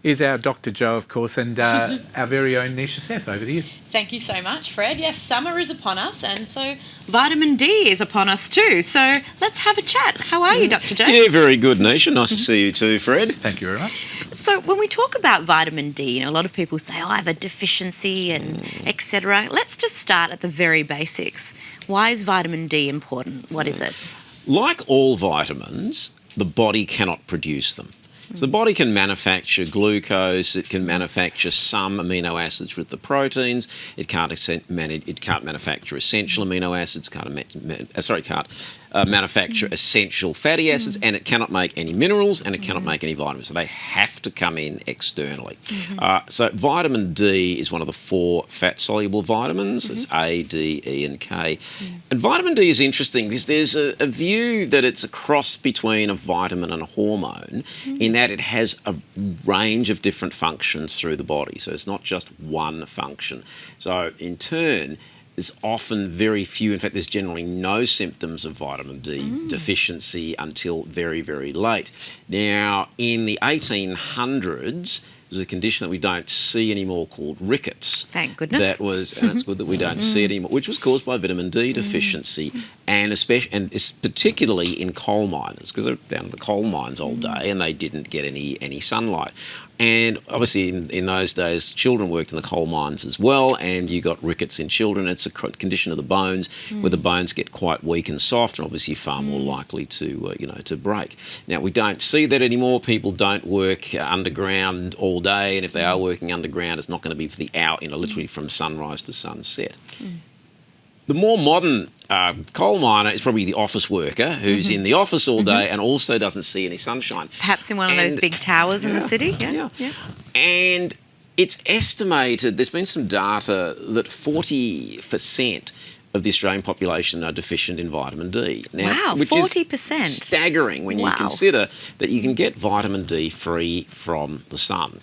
is our Dr. Joe, of course, and our very own Nisha Seth. Over to you. Thank you so much, Fred. Yes, summer is upon us, and so vitamin D is upon us too. So let's have a chat. How are you, Dr. Joe? Yeah, very good, Nisha. Nice to see you too, Fred. Thank you very much. So when we talk about vitamin D, a lot of people say, I have a deficiency and etc. Let's just start at the very basics. Why is vitamin D important? What is it? Like all vitamins, the body cannot produce them. So the body can manufacture glucose, it can manufacture some amino acids with the proteins, it can't manufacture essential amino acids, can't manufacture essential fatty acids, and it cannot make any minerals, and it cannot make any vitamins. So they have to come in externally. So vitamin D is one of the 4 fat-soluble vitamins. It's A, D, E and K. And vitamin D is interesting because there's a view that it's a cross between a vitamin and a hormone in that it has a range of different functions through the body. So it's not just one function. So in turn, there's often very few, in fact, there's generally no symptoms of vitamin D deficiency until very, very late. Now, in the 1800s, there's a condition that we don't see anymore called rickets. Thank goodness. And it's good that we don't see it anymore, which was caused by vitamin D deficiency, and it's particularly in coal miners, because they're down in the coal mines all day and they didn't get any sunlight. And obviously in those days, children worked in the coal mines as well, and you got rickets in children. It's a condition of the bones where the bones get quite weak and soft, and obviously far more likely to to break. Now we don't see that anymore. People don't work underground all day, and if they are working underground, it's not going to be for the hour, literally from sunrise to sunset. The more modern coal miner is probably the office worker who's in the office all day and also doesn't see any sunshine. Perhaps in one of those big towers in the city. Yeah. And it's estimated, there's been some data that 40% of the Australian population are deficient in vitamin D. Now, wow, which 40%. Is staggering when you consider that you can get vitamin D free from the sun.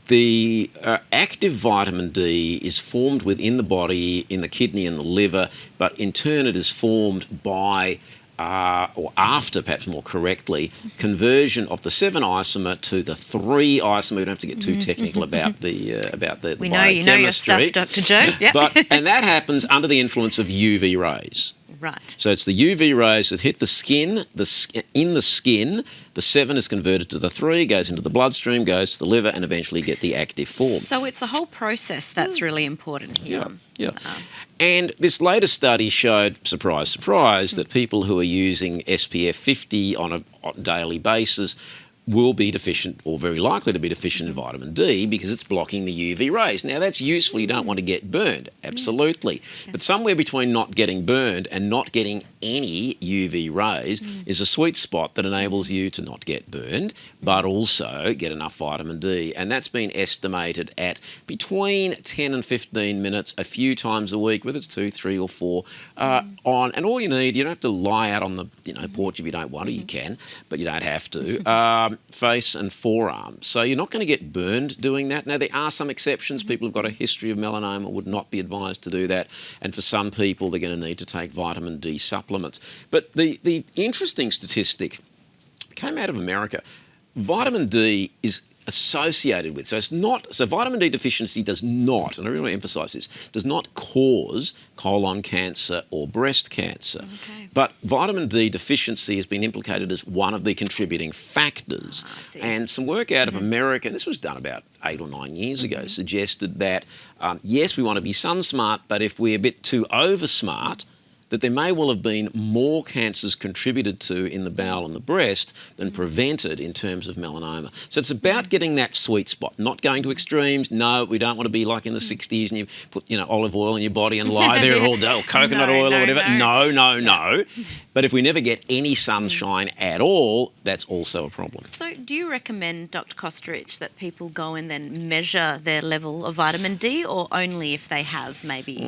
The active vitamin D is formed within the body, in the kidney and the liver, but in turn it is formed by, or after perhaps more correctly, conversion of the 7-isomer to the 3-isomer. We don't have to get too technical about the We know you know your stuff, Dr. Joe. Yep. And that happens under the influence of UV rays. Right. So it's the UV rays that hit the skin. In the skin, the 7 is converted to the 3, goes into the bloodstream, goes to the liver, and eventually get the active form. So it's a whole process that's really important here. Yeah. And this latest study showed, surprise, surprise, that people who are using SPF 50 on a daily basis will be deficient, or very likely to be deficient in vitamin D, because it's blocking the UV rays. Now, that's useful. You don't want to get burned, absolutely. But somewhere between not getting burned and not getting any UV rays is a sweet spot that enables you to not get burned, but also get enough vitamin D. And that's been estimated at between 10 and 15 minutes a few times a week, whether it's 2, 3 or 4, on. And all you need, you don't have to lie out on the porch if you don't want to. You can, but you don't have to. Face and forearm. So you're not going to get burned doing that. Now, there are some exceptions. People who've got a history of melanoma would not be advised to do that. And for some people, they're going to need to take vitamin D supplements. But the interesting statistic came out of America. Vitamin D is associated with, so vitamin D deficiency does not, and I really want to emphasise this, does not cause colon cancer or breast cancer. Okay. But vitamin D deficiency has been implicated as one of the contributing factors. And some work out of America, this was done about 8 or 9 years ago, suggested that, yes, we want to be sun smart, but if we're a bit too over smart, that there may well have been more cancers contributed to in the bowel and the breast than prevented in terms of melanoma. So it's about getting that sweet spot, not going to extremes. No, we don't want to be like in the 60s and you put olive oil in your body and lie there all day, or coconut oil or whatever. No. But if we never get any sunshine at all, that's also a problem. So do you recommend, Dr. Kosterich, that people go and then measure their level of vitamin D, or only if they have maybe,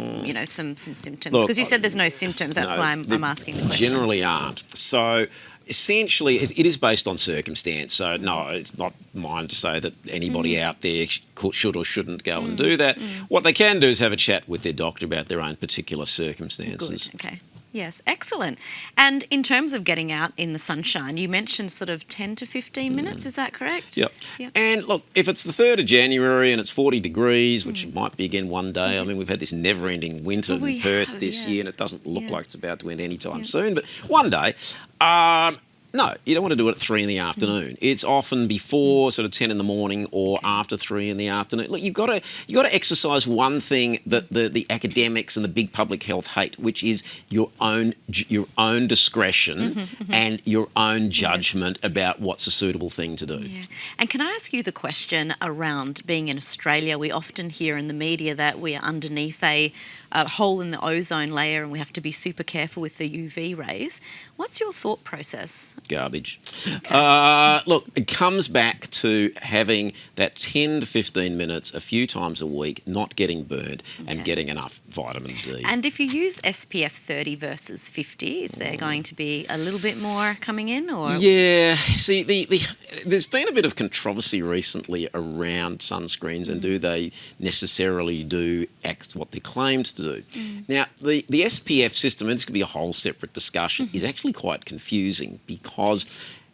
some symptoms? Because you said there's no symptoms, that's why I'm asking the question. Generally aren't. So essentially, it is based on circumstance. So no, it's not mine to say that anybody out there should or shouldn't go and do that. What they can do is have a chat with their doctor about their own particular circumstances. Good, okay. Yes, excellent. And in terms of getting out in the sunshine, you mentioned sort of 10 to 15 minutes, is that correct? Yep. And look, if it's the 3rd of January and it's 40 degrees, which it might be again one day, I mean, we've had this never-ending winter in Perth this year, and it doesn't look like it's about to end anytime soon, but one day, no, you don't want to do it at 3 in the afternoon. It's often before sort of 10 in the morning or after 3 in the afternoon. Look, you've got to exercise one thing that the academics and the big public health hate, which is your own discretion and your own judgment about what's a suitable thing to do. Yeah. And can I ask you the question around being in Australia? We often hear in the media that we are underneath a hole in the ozone layer and we have to be super careful with the UV rays. What's your thought process? Garbage. Okay. Look, it comes back to having that 10 to 15 minutes a few times a week, not getting burned and getting enough vitamin D. And if you use SPF 30 versus 50, is there going to be a little bit more coming in? Or Yeah. See, there's been a bit of controversy recently around sunscreens and do they necessarily do what they're claimed to do. Now, the SPF system, and this could be a whole separate discussion, is actually quite confusing because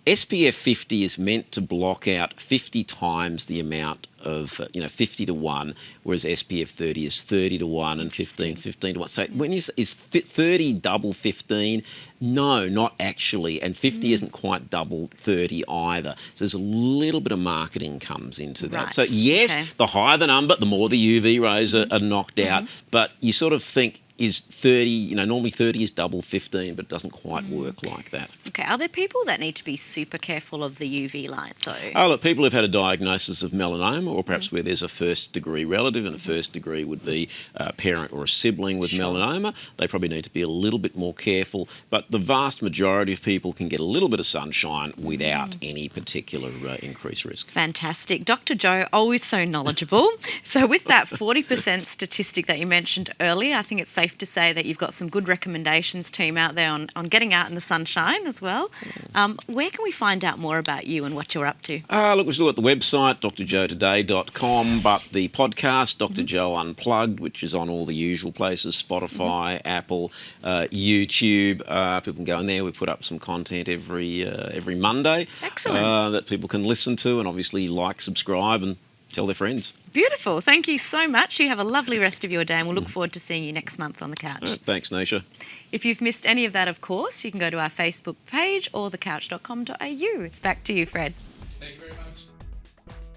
SPF 50 is meant to block out 50 times the amount of, 50 to 1, whereas SPF 30 is 30 to 1 and 15 to 1. So when is 30 double 15? No, not actually. And 50 isn't quite double 30 either. So there's a little bit of marketing comes into that. Right. So yes, the higher the number, the more the UV rays are knocked out. But you sort of think, is 30, normally 30 is double 15, but it doesn't quite work like that. Okay, are there people that need to be super careful of the UV light though? Oh, look, people who've had a diagnosis of melanoma or perhaps where there's a first degree relative, and a first degree would be a parent or a sibling with melanoma, they probably need to be a little bit more careful. But the vast majority of people can get a little bit of sunshine without any particular increased risk. Fantastic. Dr. Joe, always so knowledgeable. So with that 40% statistic that you mentioned earlier, I think it's safe to say that you've got some good recommendations, team, out there on getting out in the sunshine as well. Where can we find out more about you and what you're up to? Look, we're still at the website, drjoetoday.com, but the podcast, Dr. Joe Unplugged, which is on all the usual places, Spotify, Apple, YouTube. People can go in there. We put up some content every Monday. Excellent. That people can listen to and obviously like, subscribe and tell their friends. Beautiful. Thank you so much. You have a lovely rest of your day and we'll look forward to seeing you next month on the couch. Thanks, Nisha. If you've missed any of that, of course, you can go to our Facebook page or thecouch.com.au. It's back to you, Fred. Thank you very much.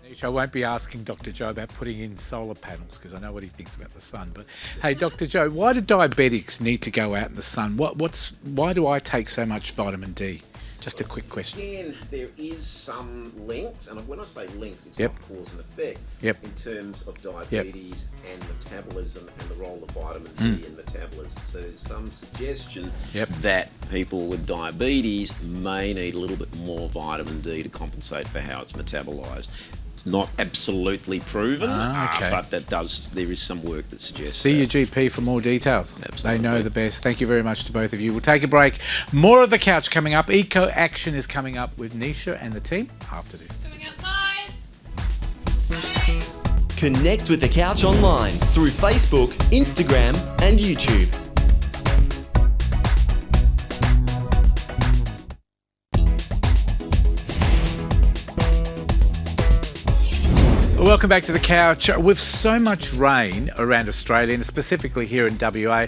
Nisha, I won't be asking Dr. Joe about putting in solar panels because I know what he thinks about the sun. But hey, Dr. Joe, why do diabetics need to go out in the sun? Why do I take so much vitamin D? Just a quick question. Again, there is some links, and when I say links, it's Yep. not cause and effect, Yep. in terms of diabetes and metabolism and the role of vitamin D in metabolism. So there's some suggestion that people with diabetes may need a little bit more vitamin D to compensate for how it's metabolised. It's not absolutely proven, but there is some work that suggests See your GP for more details. They know the best. Thank you very much to both of you. We'll take a break. More of The Couch coming up. Eco Action is coming up with Nisha and the team after this. Connect with The Couch online through Facebook, Instagram, and YouTube. Welcome back to The Couch. With so much rain around Australia and specifically here in WA,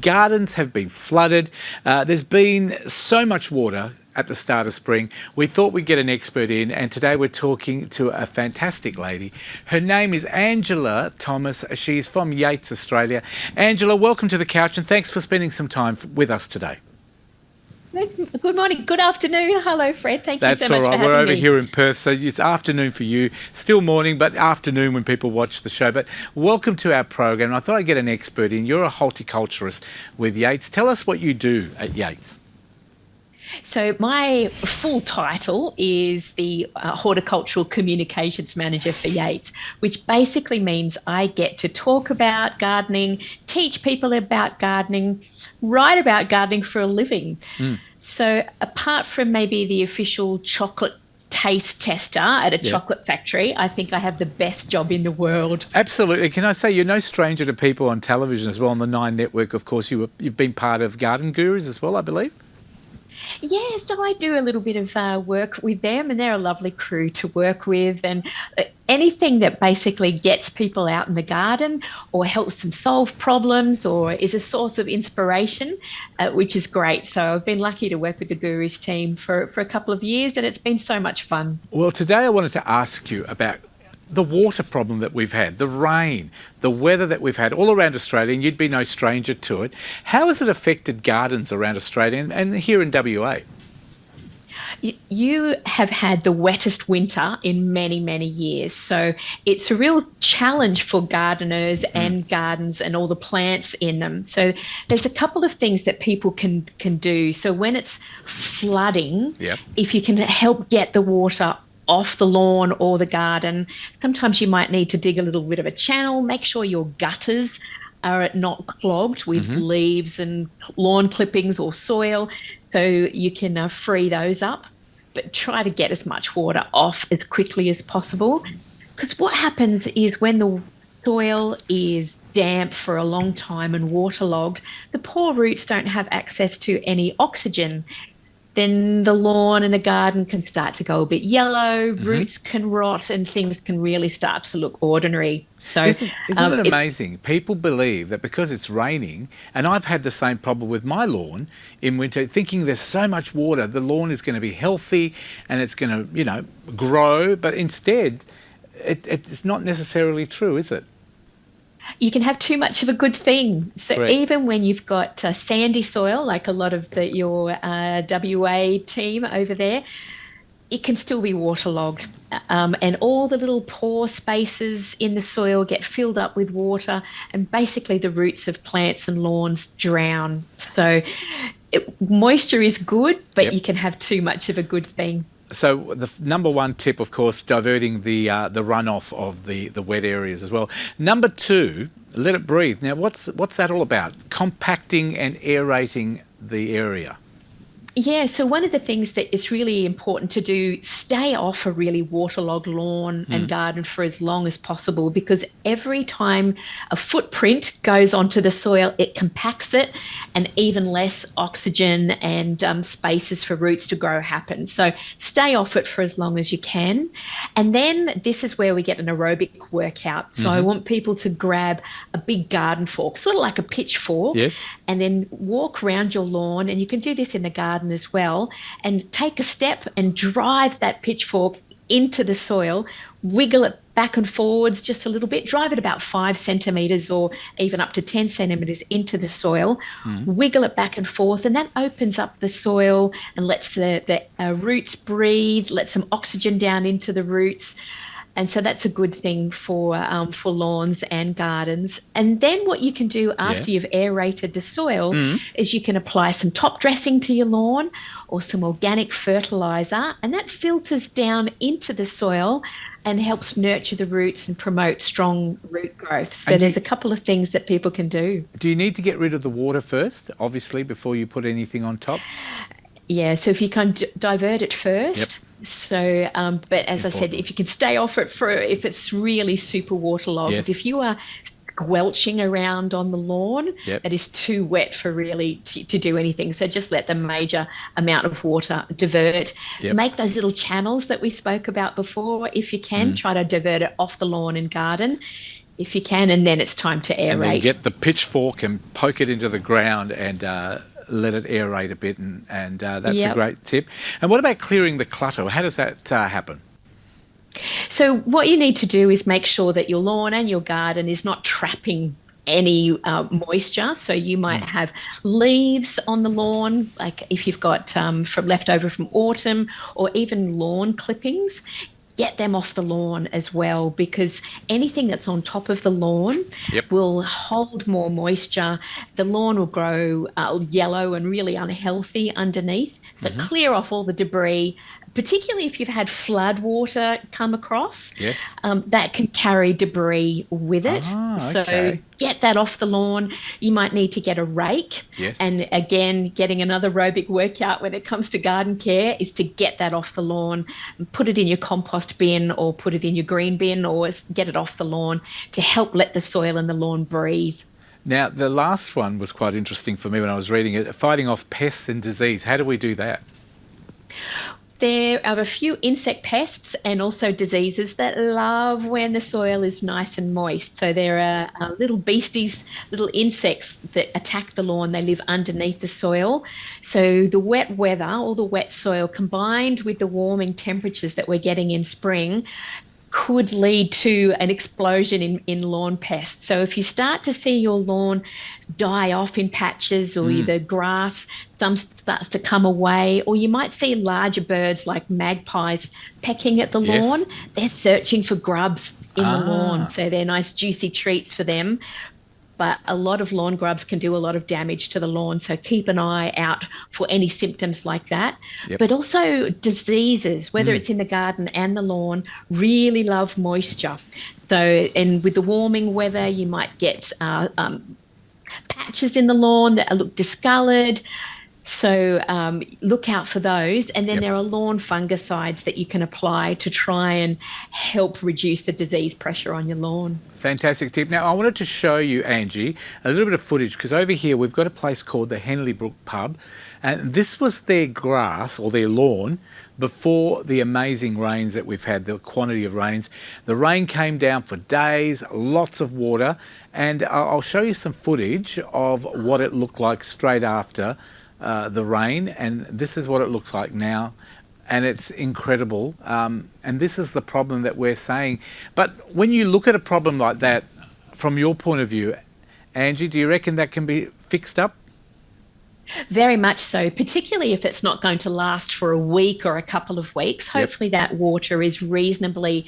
gardens have been flooded. There's been so much water at the start of spring. We thought we'd get an expert in, and today we're talking to a fantastic lady. Her name is Angela Thomas. She's from Yates, Australia. Angela, welcome to The Couch and thanks for spending some time with us today. Good morning, good afternoon. Hello, Fred. Thank you so much for having me. That's all right. We're over here in Perth, so it's afternoon for you. Still morning, but afternoon when people watch the show. But welcome to our program. I thought I'd get an expert in. You're a horticulturist with Yates. Tell us what you do at Yates. So my full title is the Horticultural Communications Manager for Yates, which basically means I get to talk about gardening, teach people about gardening, write about gardening for a living. So apart from maybe the official chocolate taste tester at a chocolate factory, I think I have the best job in the world. Absolutely. Can I say you're no stranger to people on television as well, on the Nine Network, of course. You've been part of Garden Gurus as well, I believe. Yeah, so I do a little bit of work with them, and they're a lovely crew to work with. And anything that basically gets people out in the garden or helps them solve problems or is a source of inspiration, which is great. So I've been lucky to work with the Gurus team for a couple of years, and it's been so much fun. Well, today I wanted to ask you about the water problem that we've had, the rain, the weather that we've had all around Australia, and you'd be no stranger to it. How has it affected gardens around Australia and here in WA? You have had the wettest winter in many, many years. So it's a real challenge for gardeners and gardens and all the plants in them. So there's a couple of things that people can do. So when it's flooding, if you can help get the water off the lawn or the garden, sometimes you might need to dig a little bit of a channel, make sure your gutters are not clogged with leaves and lawn clippings or soil, so you can free those up. But try to get as much water off as quickly as possible, because what happens is when the soil is damp for a long time and waterlogged, the poor roots don't have access to any oxygen. Then the lawn and the garden can start to go a bit yellow, roots can rot, and things can really start to look ordinary. So Isn't it amazing? People believe that because it's raining, and I've had the same problem with my lawn in winter, thinking there's so much water, the lawn is going to be healthy and it's going to, grow. But instead, it's not necessarily true, is it? You can have too much of a good thing. So Correct. Even when you've got sandy soil, like a lot of your WA team over there, it can still be waterlogged, and all the little pore spaces in the soil get filled up with water, and basically the roots of plants and lawns drown. So moisture is good, but you can have too much of a good thing. So the number one tip, of course, diverting the runoff of the wet areas as well. Number two, let it breathe. Now, what's that all about? Compacting and aerating the area. Yeah, so one of the things that it's really important to do, stay off a really waterlogged lawn and garden for as long as possible, because every time a footprint goes onto the soil, it compacts it, and even less oxygen and spaces for roots to grow happen. So stay off it for as long as you can. And then this is where we get an aerobic workout. So I want people to grab a big garden fork, sort of like a pitchfork, and then walk around your lawn, and you can do this in the garden as well, and take a step and drive that pitchfork into the soil, wiggle it back and forwards just a little bit, drive it about 5 centimetres or even up to 10 centimetres into the soil, wiggle it back and forth, and that opens up the soil and lets the roots breathe, lets some oxygen down into the roots. And so that's a good thing for lawns and gardens. And then what you can do after you've aerated the soil is you can apply some top dressing to your lawn or some organic fertiliser, and that filters down into the soil and helps nurture the roots and promote strong root growth. So there's a couple of things that people can do. Do you need to get rid of the water first, obviously, before you put anything on top? Yeah, so if you can divert it first. So, but as I said, if you can stay off it if it's really super waterlogged, if you are squelching around on the lawn, that is too wet for really to do anything. So just let the major amount of water divert. Make those little channels that we spoke about before. If you can, try to divert it off the lawn and garden if you can, and then it's time to aerate. And then get the pitchfork and poke it into the ground and let it aerate a bit, and that's a great tip. And what about clearing the clutter? How does that happen? So what you need to do is make sure that your lawn and your garden is not trapping any moisture. So you might have leaves on the lawn, like if you've got from leftover from autumn, or even lawn clippings. Get them off the lawn as well, because anything that's on top of the lawn will hold more moisture. The lawn will grow yellow and really unhealthy underneath. So clear off all the debris particularly if you've had flood water come across. Yes. That can carry debris with it. So get that off the lawn. You might need to get a rake. Yes. And again, getting another aerobic workout when it comes to garden care is to get that off the lawn, put it in your compost bin or put it in your green bin or get it off the lawn to help let the soil and the lawn breathe. Now, the last one was quite interesting for me when I was reading it, fighting off pests and disease. How do we do that? There are a few insect pests and also diseases that love when the soil is nice and moist. So there are little beasties, little insects that attack the lawn. They live underneath the soil. So the wet weather, all the wet soil combined with the warming temperatures that we're getting in spring could lead to an explosion in lawn pests. So if you start to see your lawn die off in patches or the grass starts to come away, or you might see larger birds like magpies pecking at the lawn, they're searching for grubs in the lawn. So they're nice juicy treats for them. But a lot of lawn grubs can do a lot of damage to the lawn. So keep an eye out for any symptoms like that. Yep. But also diseases, whether it's in the garden and the lawn, really love moisture. So, and with the warming weather, you might get patches in the lawn that look discoloured. So look out for those. And then there are lawn fungicides that you can apply to try and help reduce the disease pressure on your lawn. Fantastic tip. Now, I wanted to show you, Angie, a little bit of footage, because over here we've got a place called the Henley Brook Pub, and this was their grass or their lawn before the amazing rains that we've had, the quantity of rains. The rain came down for days, lots of water, and I'll show you some footage of what it looked like straight after the rain, and this is what it looks like now, and it's incredible. And this is the problem that we're saying. But when you look at a problem like that from your point of view, Angie, do you reckon that can be fixed up? Very much so, particularly if it's not going to last for a week or a couple of weeks. Hopefully that water is reasonably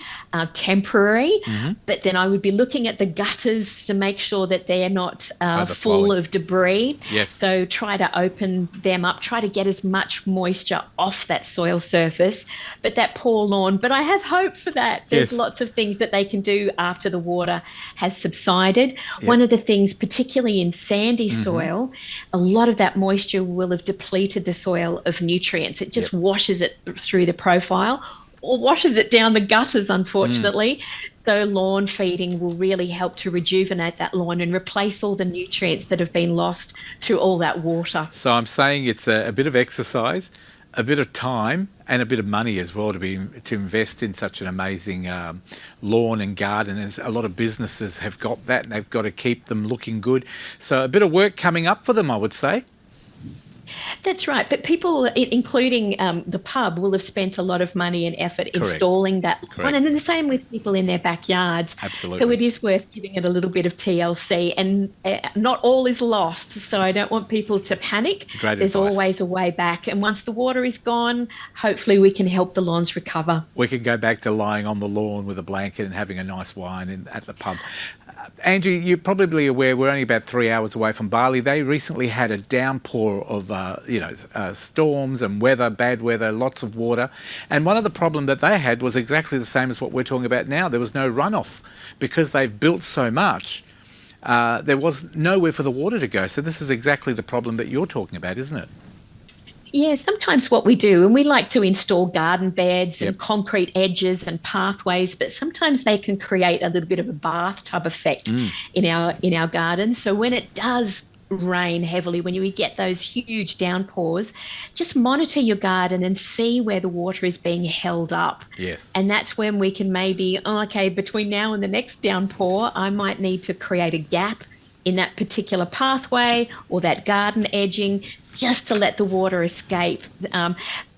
temporary, but then I would be looking at the gutters to make sure that they're not full of debris. Yes. So try to open them up, try to get as much moisture off that soil surface. But that poor lawn, but I have hope for that. There's lots of things that they can do after the water has subsided. One of the things, particularly in sandy soil, a lot of that moisture will have depleted the soil of nutrients. It just washes it through the profile or washes it down the gutters, unfortunately. So lawn feeding will really help to rejuvenate that lawn and replace all the nutrients that have been lost through all that water. So I'm saying it's a bit of exercise, a bit of time, and a bit of money as well to invest in such an amazing lawn and garden. As a lot of businesses have got that, and they've got to keep them looking good. So a bit of work coming up for them, I would say. That's right. But people, including the pub, will have spent a lot of money and effort installing that one. And then the same with people in their backyards. Absolutely. So it is worth giving it a little bit of TLC. And not all is lost. So I don't want people to panic. There's always a way back. And once the water is gone, hopefully we can help the lawns recover. We can go back to lying on the lawn with a blanket and having a nice wine at the pub. Andrew, you're probably aware we're only about 3 hours away from Bali. They recently had a downpour of, storms and weather, bad weather, lots of water. And one of the problems that they had was exactly the same as what we're talking about now. There was no runoff because they've built so much. There was nowhere for the water to go. So this is exactly the problem that you're talking about, isn't it? Yeah, sometimes what we do, and we like to install garden beds and concrete edges and pathways, but sometimes they can create a little bit of a bathtub effect in our gardens. So when it does rain heavily, when you get those huge downpours, just monitor your garden and see where the water is being held up. Yes. And that's when we can maybe, between now and the next downpour, I might need to create a gap in that particular pathway or that garden edging, just to let the water escape.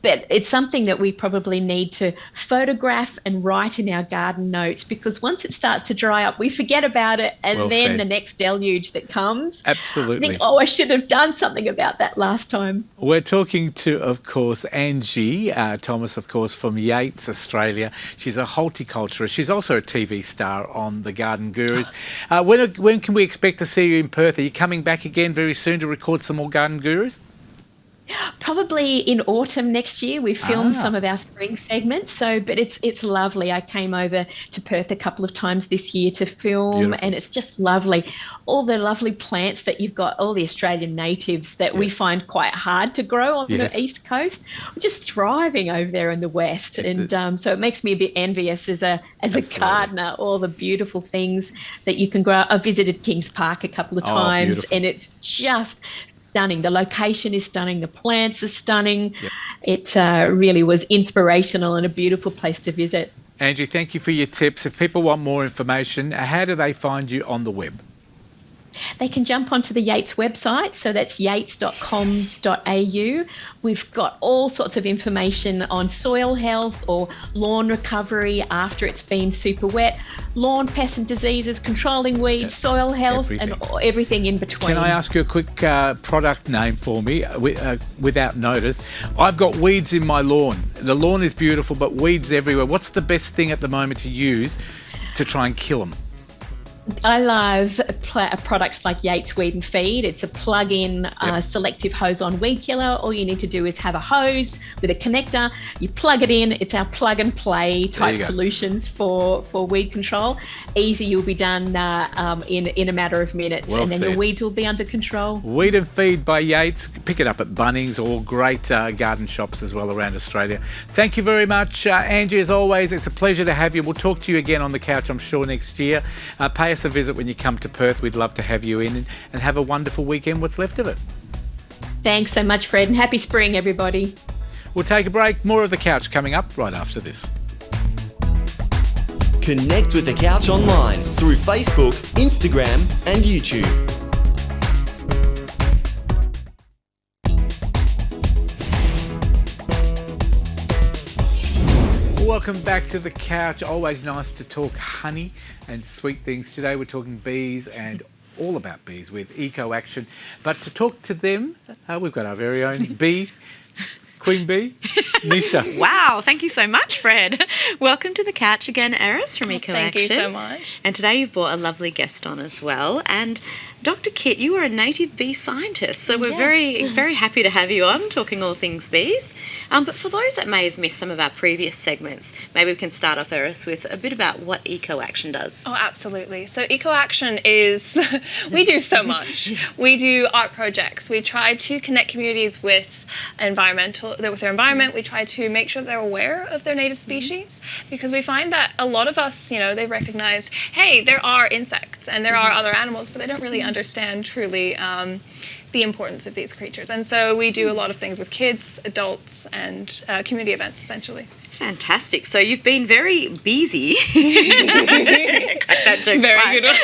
But it's something that we probably need to photograph and write in our garden notes, because once it starts to dry up, we forget about it, and the next deluge that comes, absolutely, think, I should have done something about that last time. We're talking to, of course, Angie Thomas, of course, from Yates, Australia. She's a horticulturist. She's also a TV star on The Garden Gurus. When can we expect to see you in Perth? Are you coming back again very soon to record some more Garden Gurus? Probably in autumn next year. We filmed some of our spring segments, but it's lovely. I came over to Perth a couple of times this year to film. Beautiful. And it's just lovely. All the lovely plants that you've got, all the Australian natives that we find quite hard to grow on the East Coast, just thriving over there in the West. And so it makes me a bit envious as a gardener, all the beautiful things that you can grow. I visited Kings Park a couple of times, and it's just stunning. The location is stunning. The plants are stunning. Yep. It really was inspirational and a beautiful place to visit. Angie, thank you for your tips. If people want more information, how do they find you on the web? They can jump onto the Yates website, so that's yates.com.au. We've got all sorts of information on soil health or lawn recovery after it's been super wet, lawn pests and diseases, controlling weeds, soil health, and everything in between. Can I ask you a quick product name for me without notice? I've got weeds in my lawn. The lawn is beautiful, but weeds everywhere. What's the best thing at the moment to use to try and kill them? I love products like Yates Weed and Feed. It's a plug-in selective hose-on weed killer. All you need to do is have a hose with a connector. You plug it in. It's our plug-and-play type solutions for weed control. Easy, you'll be done in a matter of minutes, and then your weeds will be under control. Weed and Feed by Yates. Pick it up at Bunnings or great garden shops as well around Australia. Thank you very much, Angie. As always, it's a pleasure to have you. We'll talk to you again on the couch, I'm sure, next year. Pay us a visit when you come to Perth. We'd love to have you in and have a wonderful weekend, what's left of it. Thanks so much, Fred, and happy spring, everybody. We'll take a break. More of The Couch coming up right after this. Connect with The Couch online through Facebook, Instagram and YouTube. Welcome back to The Couch. Always nice to talk honey and sweet things. Today we're talking bees and all about bees with Eco Action. But to talk to them, we've got our very own bee, Queen Bee, Nisha. Wow, thank you so much, Fred. Welcome to The Couch again, Eris from Eco Action. Thank you so much. And today you've brought a lovely guest on as well. And Dr. Kit, you are a native bee scientist, so we're very, very happy to have you on talking all things bees. But for those that may have missed some of our previous segments, maybe we can start off, Eris, with a bit about what Eco Action does. Oh, absolutely. So Eco Action is, we do so much. We do art projects. We try to connect communities with their environment. We try to make sure they're aware of their native species, because we find that a lot of us, they recognize, hey, there are insects and there are other animals, but they don't really understand truly the importance of these creatures. And so we do a lot of things with kids, adults, and community events, essentially. Fantastic. So you've been very busy. Crack that joke. Very good one.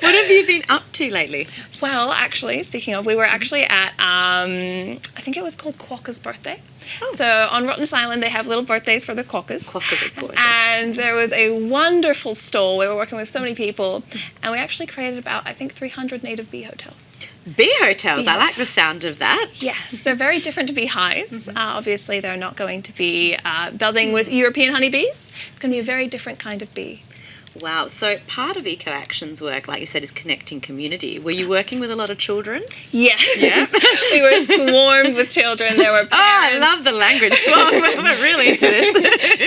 What have you been up to lately? Well, actually, speaking of, we were actually at, I think it was called Quokka's birthday. Oh. So on Rottnest Island, they have little birthdays for the quokkas. Quokkas are gorgeous. And there was a wonderful stall. We were working with so many people, and we actually created about, I think, 300 native bee hotels. Bee hotels? I like the sound of that. Yes, they're very different to beehives. Obviously, they're not going to be buzzing with European honeybees. It's going to be a very different kind of bee. Wow. So part of Eco Action's work, like you said, is connecting community. Were you working with a lot of children? Yes. We were swarmed with children. There were parents. Oh, I love the language. Swarm. We're really into this.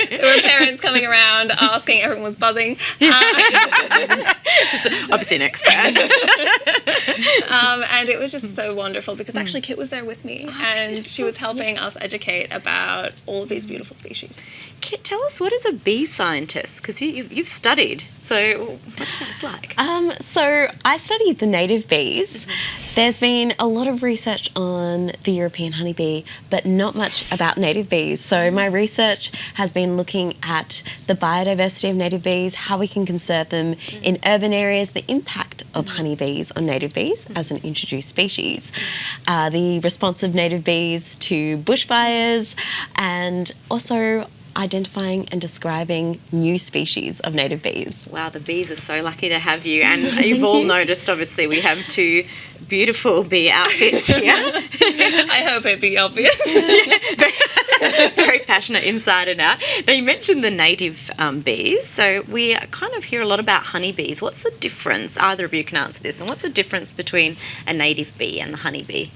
There were parents coming around asking. Everyone was buzzing. Just obviously an expert. And it was just so wonderful because actually Kit was there with me and she was helping us educate about all of these beautiful species. Kit, tell us, what is a bee scientist? Because you've studied, so what does that look like? So I studied the native bees. There's been a lot of research on the European honeybee, but not much about native bees. So my research has been looking at the biodiversity of native bees, how we can conserve them in urban areas, the impact of honeybees on native bees as an introduced species, the response of native bees to bushfires, and also identifying and describing new species of native bees. Wow, the bees are so lucky to have you. And you've all noticed, obviously, we have two beautiful bee outfits here. I hope it be obvious. Very passionate inside and out. Now, you mentioned the native bees, so we kind of hear a lot about honeybees. What's the difference? Either of you can answer this. And what's the difference between a native bee and the honeybee?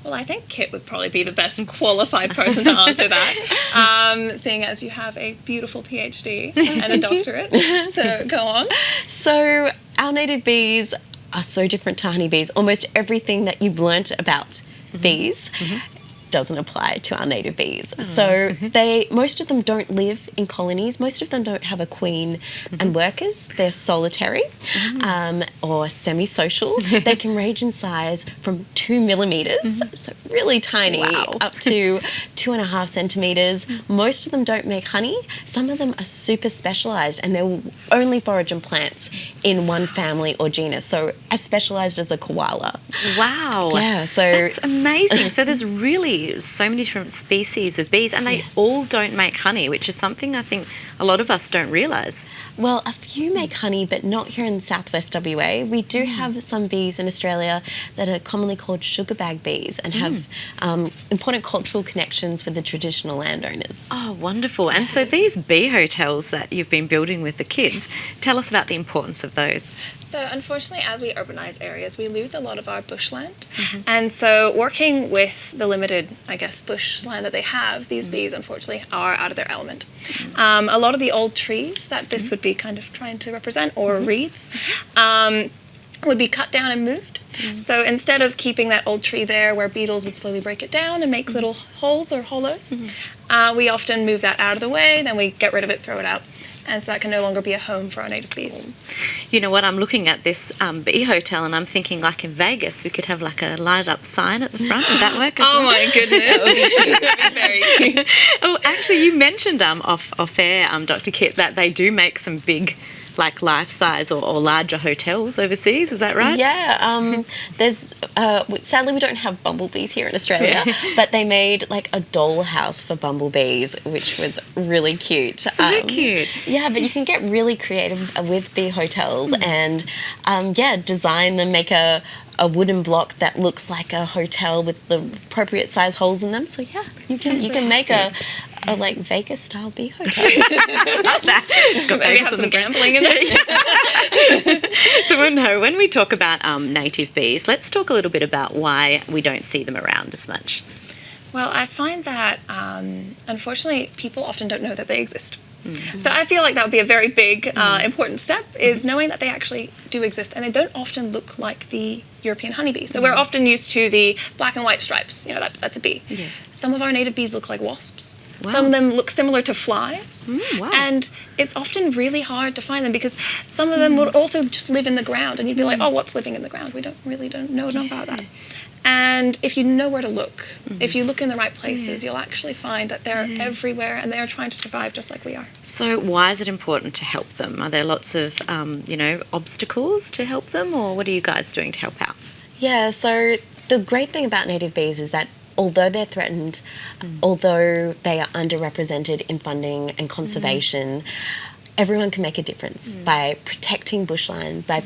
Well, I think Kit would probably be the best qualified person to answer that, seeing as you have a beautiful PhD and a doctorate. So go on. So our native bees are so different to honeybees. Almost everything that you've learnt about bees doesn't apply to our native bees. So most of them don't live in colonies. Most of them don't have a queen and workers. They're solitary or semi-social. They can range in size from 2 millimeters, so really tiny, up to 2.5 centimeters. Most of them don't make honey. Some of them are super specialized and they'll only forage on plants in one family or genus. So as specialized as a koala. Wow. Yeah, so that's amazing. So there's really so many different species of bees and they all don't make honey, which is something I think a lot of us don't realise. Well, a few make honey, but not here in southwest WA. We do have some bees in Australia that are commonly called sugar bag bees and have important cultural connections with the traditional landowners. Oh, wonderful. And so these bee hotels that you've been building with the kids, tell us about the importance of those. So unfortunately, as we urbanise areas, we lose a lot of our bushland. And so working with the limited, I guess, bushland that they have, these bees unfortunately are out of their element. A lot of the old trees that this would be kind of trying to represent, or reeds, would be cut down and moved. So instead of keeping that old tree there where beetles would slowly break it down and make little holes or hollows, we often move that out of the way, then we get rid of it, throw it out. And so that can no longer be a home for our native bees. You know what, I'm looking at this bee hotel and I'm thinking like in Vegas we could have like a light up sign at the front. Would that work as well? Oh my goodness. That would be very cute. Oh, actually you mentioned off air, Dr. Kit, that they do make some big like life-size or larger hotels overseas, is that right? Yeah, there's sadly we don't have bumblebees here in Australia, but they made like a dollhouse for bumblebees, which was really cute. So cute. Yeah, but you can get really creative with bee hotels and design them, make a wooden block that looks like a hotel with the appropriate size holes in them. So yeah, you can make a like Vegas style bee hotel. Love that. Maybe have some gambling in there. So when we talk about native bees, let's talk a little bit about why we don't see them around as much. Well, I find that unfortunately people often don't know that they exist. So I feel like that would be a very big, important step, is knowing that they actually do exist, and they don't often look like the European honeybee. So we're often used to the black and white stripes, you know, that's a bee. Yes. Some of our native bees look like wasps. Wow. Some of them look similar to flies. Wow. And it's often really hard to find them because some of them would also just live in the ground, and you'd be like, oh, what's living in the ground? We don't know about that. And if you know where to look, if you look in the right places, you'll actually find that they're everywhere and they're trying to survive just like we are. So why is it important to help them? Are there lots of, obstacles to help them, or what are you guys doing to help out? Yeah, so the great thing about native bees is that although they're threatened, although they are underrepresented in funding and conservation, everyone can make a difference by protecting bushland, by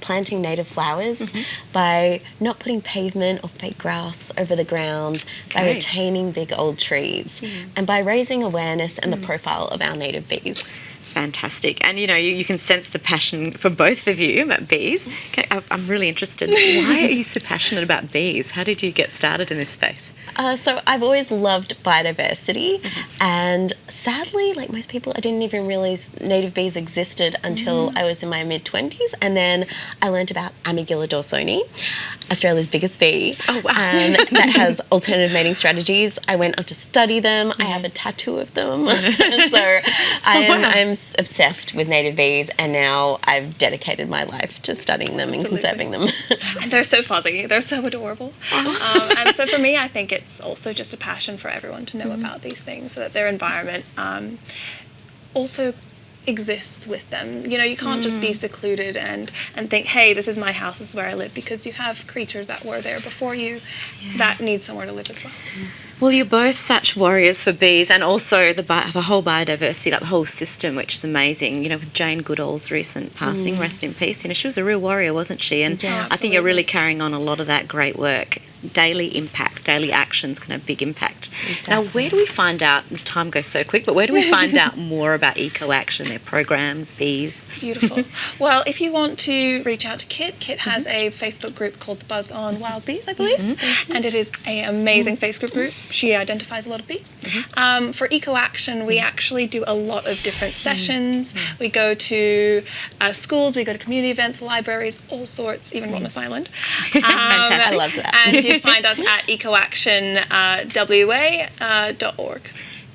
planting native flowers, by not putting pavement or fake grass over the ground, by retaining big old trees, and by raising awareness and the profile of our native bees. Fantastic. And, you can sense the passion for both of you about bees. Okay, I'm really interested. Why are you so passionate about bees? How did you get started in this space? So I've always loved biodiversity, and sadly, like most people, I didn't even realise native bees existed until I was in my mid-20s, and then I learnt about Amygilla dawsoni, Australia's biggest bee, that has alternative mating strategies. I went on to study them. I have a tattoo of them. So I'm obsessed with native bees, and now I've dedicated my life to studying them and conserving them. And they're so fuzzy. They're so adorable. And so for me, I think it's also just a passion for everyone to know about these things, so that their environment also exists with them. You can't just be secluded and think, hey, this is my house, this is where I live, because you have creatures that were there before you that need somewhere to live as well. Well, you're both such warriors for bees, and also the whole biodiversity, like the whole system, which is amazing. With Jane Goodall's recent passing, rest in peace. She was a real warrior, wasn't she? And I think you're really carrying on a lot of that great work daily impact, daily actions can have big impact. Now, where do we find out, time goes so quick, but where do we find out more about Eco Action, their programs, bees? Beautiful. Well, if you want to reach out to Kit, Kit has a Facebook group called the Buzz on Wild Bees, I believe, and it is an amazing Facebook group. She identifies a lot of bees. For Eco Action, we actually do a lot of different sessions. We go to schools, we go to community events, libraries, all sorts, even Rottnest Island. Fantastic. I love that. And you find us at ecoactionwa.org.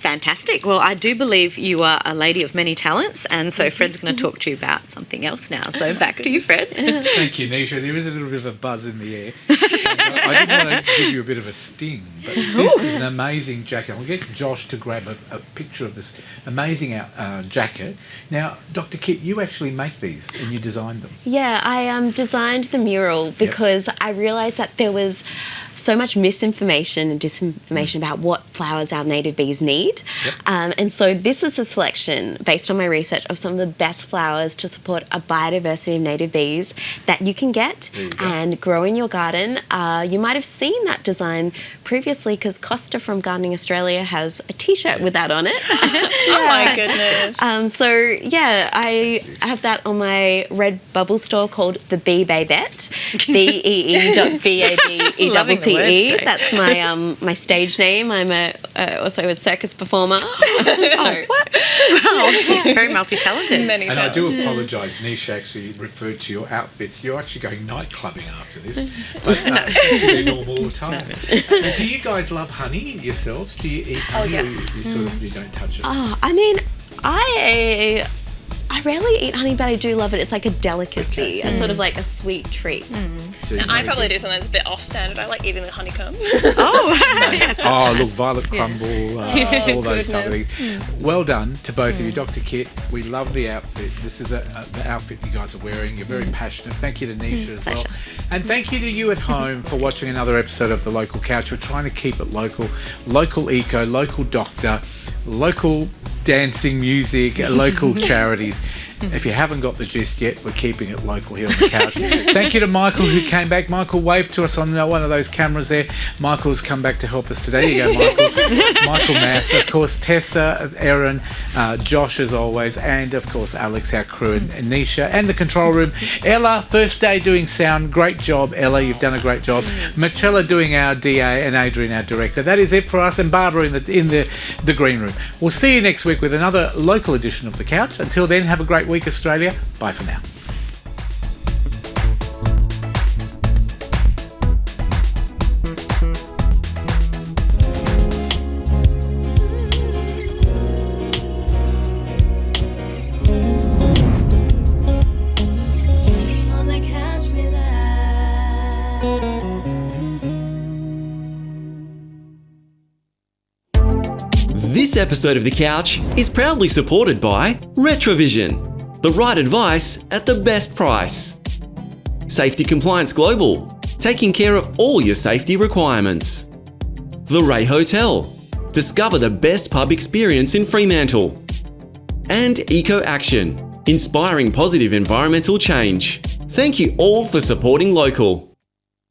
Fantastic. Well, I do believe you are a lady of many talents, and so Fred's going to talk to you about something else now. So back to you, Fred. Thank you, Nisha. There is a little bit of a buzz in the air. I did want to give you a bit of a sting, but this is an amazing jacket. We'll get Josh to grab a picture of this amazing jacket. Now, Dr. Kit, you actually make these and you designed them. Yeah, I designed the mural because I realised that there was so much misinformation and disinformation about what flowers our native bees need. And so this is a selection based on my research of some of the best flowers to support a biodiversity of native bees that you can get and grow in your garden. You might have seen that design previously because Costa from Gardening Australia has a t-shirt with that on it. Oh my goodness. So yeah, I have that on my Redbubble store called the Bee Babette, BEE.BABETTE. That's my stage name. I'm also a circus performer. What? Wow. Very multi-talented. And I do apologise, Nisha actually referred to your outfits. You're actually going night clubbing after this, but it's normal time. Do you guys love honey yourselves? Do you eat honey? Oh, yes. Or you don't touch it? Oh, I mean, I rarely eat honey, but I do love it. It's like a delicacy, a sort of like a sweet treat. Now, I probably do something that's a bit off standard. I like eating the honeycomb. Yes, look, violet crumble, all those type of things. Well done to both of you. Dr. Kit, we love the outfit. This is the outfit you guys are wearing. You're very passionate. Thank you to Nisha as well. And thank you to you at home for watching another episode of The Local Couch. We're trying to keep it local. Local eco, local doctor, local dancing music, local charities. If you haven't got the gist yet, we're keeping it local here on the couch. Thank you to Michael who came back. Michael waved to us on one of those cameras there. Michael's come back to help us today. Here you go, Michael. Michael Mass, of course, Tessa, Erin, Josh as always, and of course Alex, our crew, and Nisha, and the control room. Ella, first day doing sound. Great job, Ella. You've done a great job. Marcella doing our DA, and Adrian, our director. That is it for us, and Barbara in the green room. We'll see you next week with another local edition of The Couch. Until then, have a great week, Australia. Bye for now. This episode of The Couch is proudly supported by Retrovision. The right advice at the best price. Safety Compliance Global, taking care of all your safety requirements. The Ray Hotel, discover the best pub experience in Fremantle. And Eco Action, inspiring positive environmental change. Thank you all for supporting local.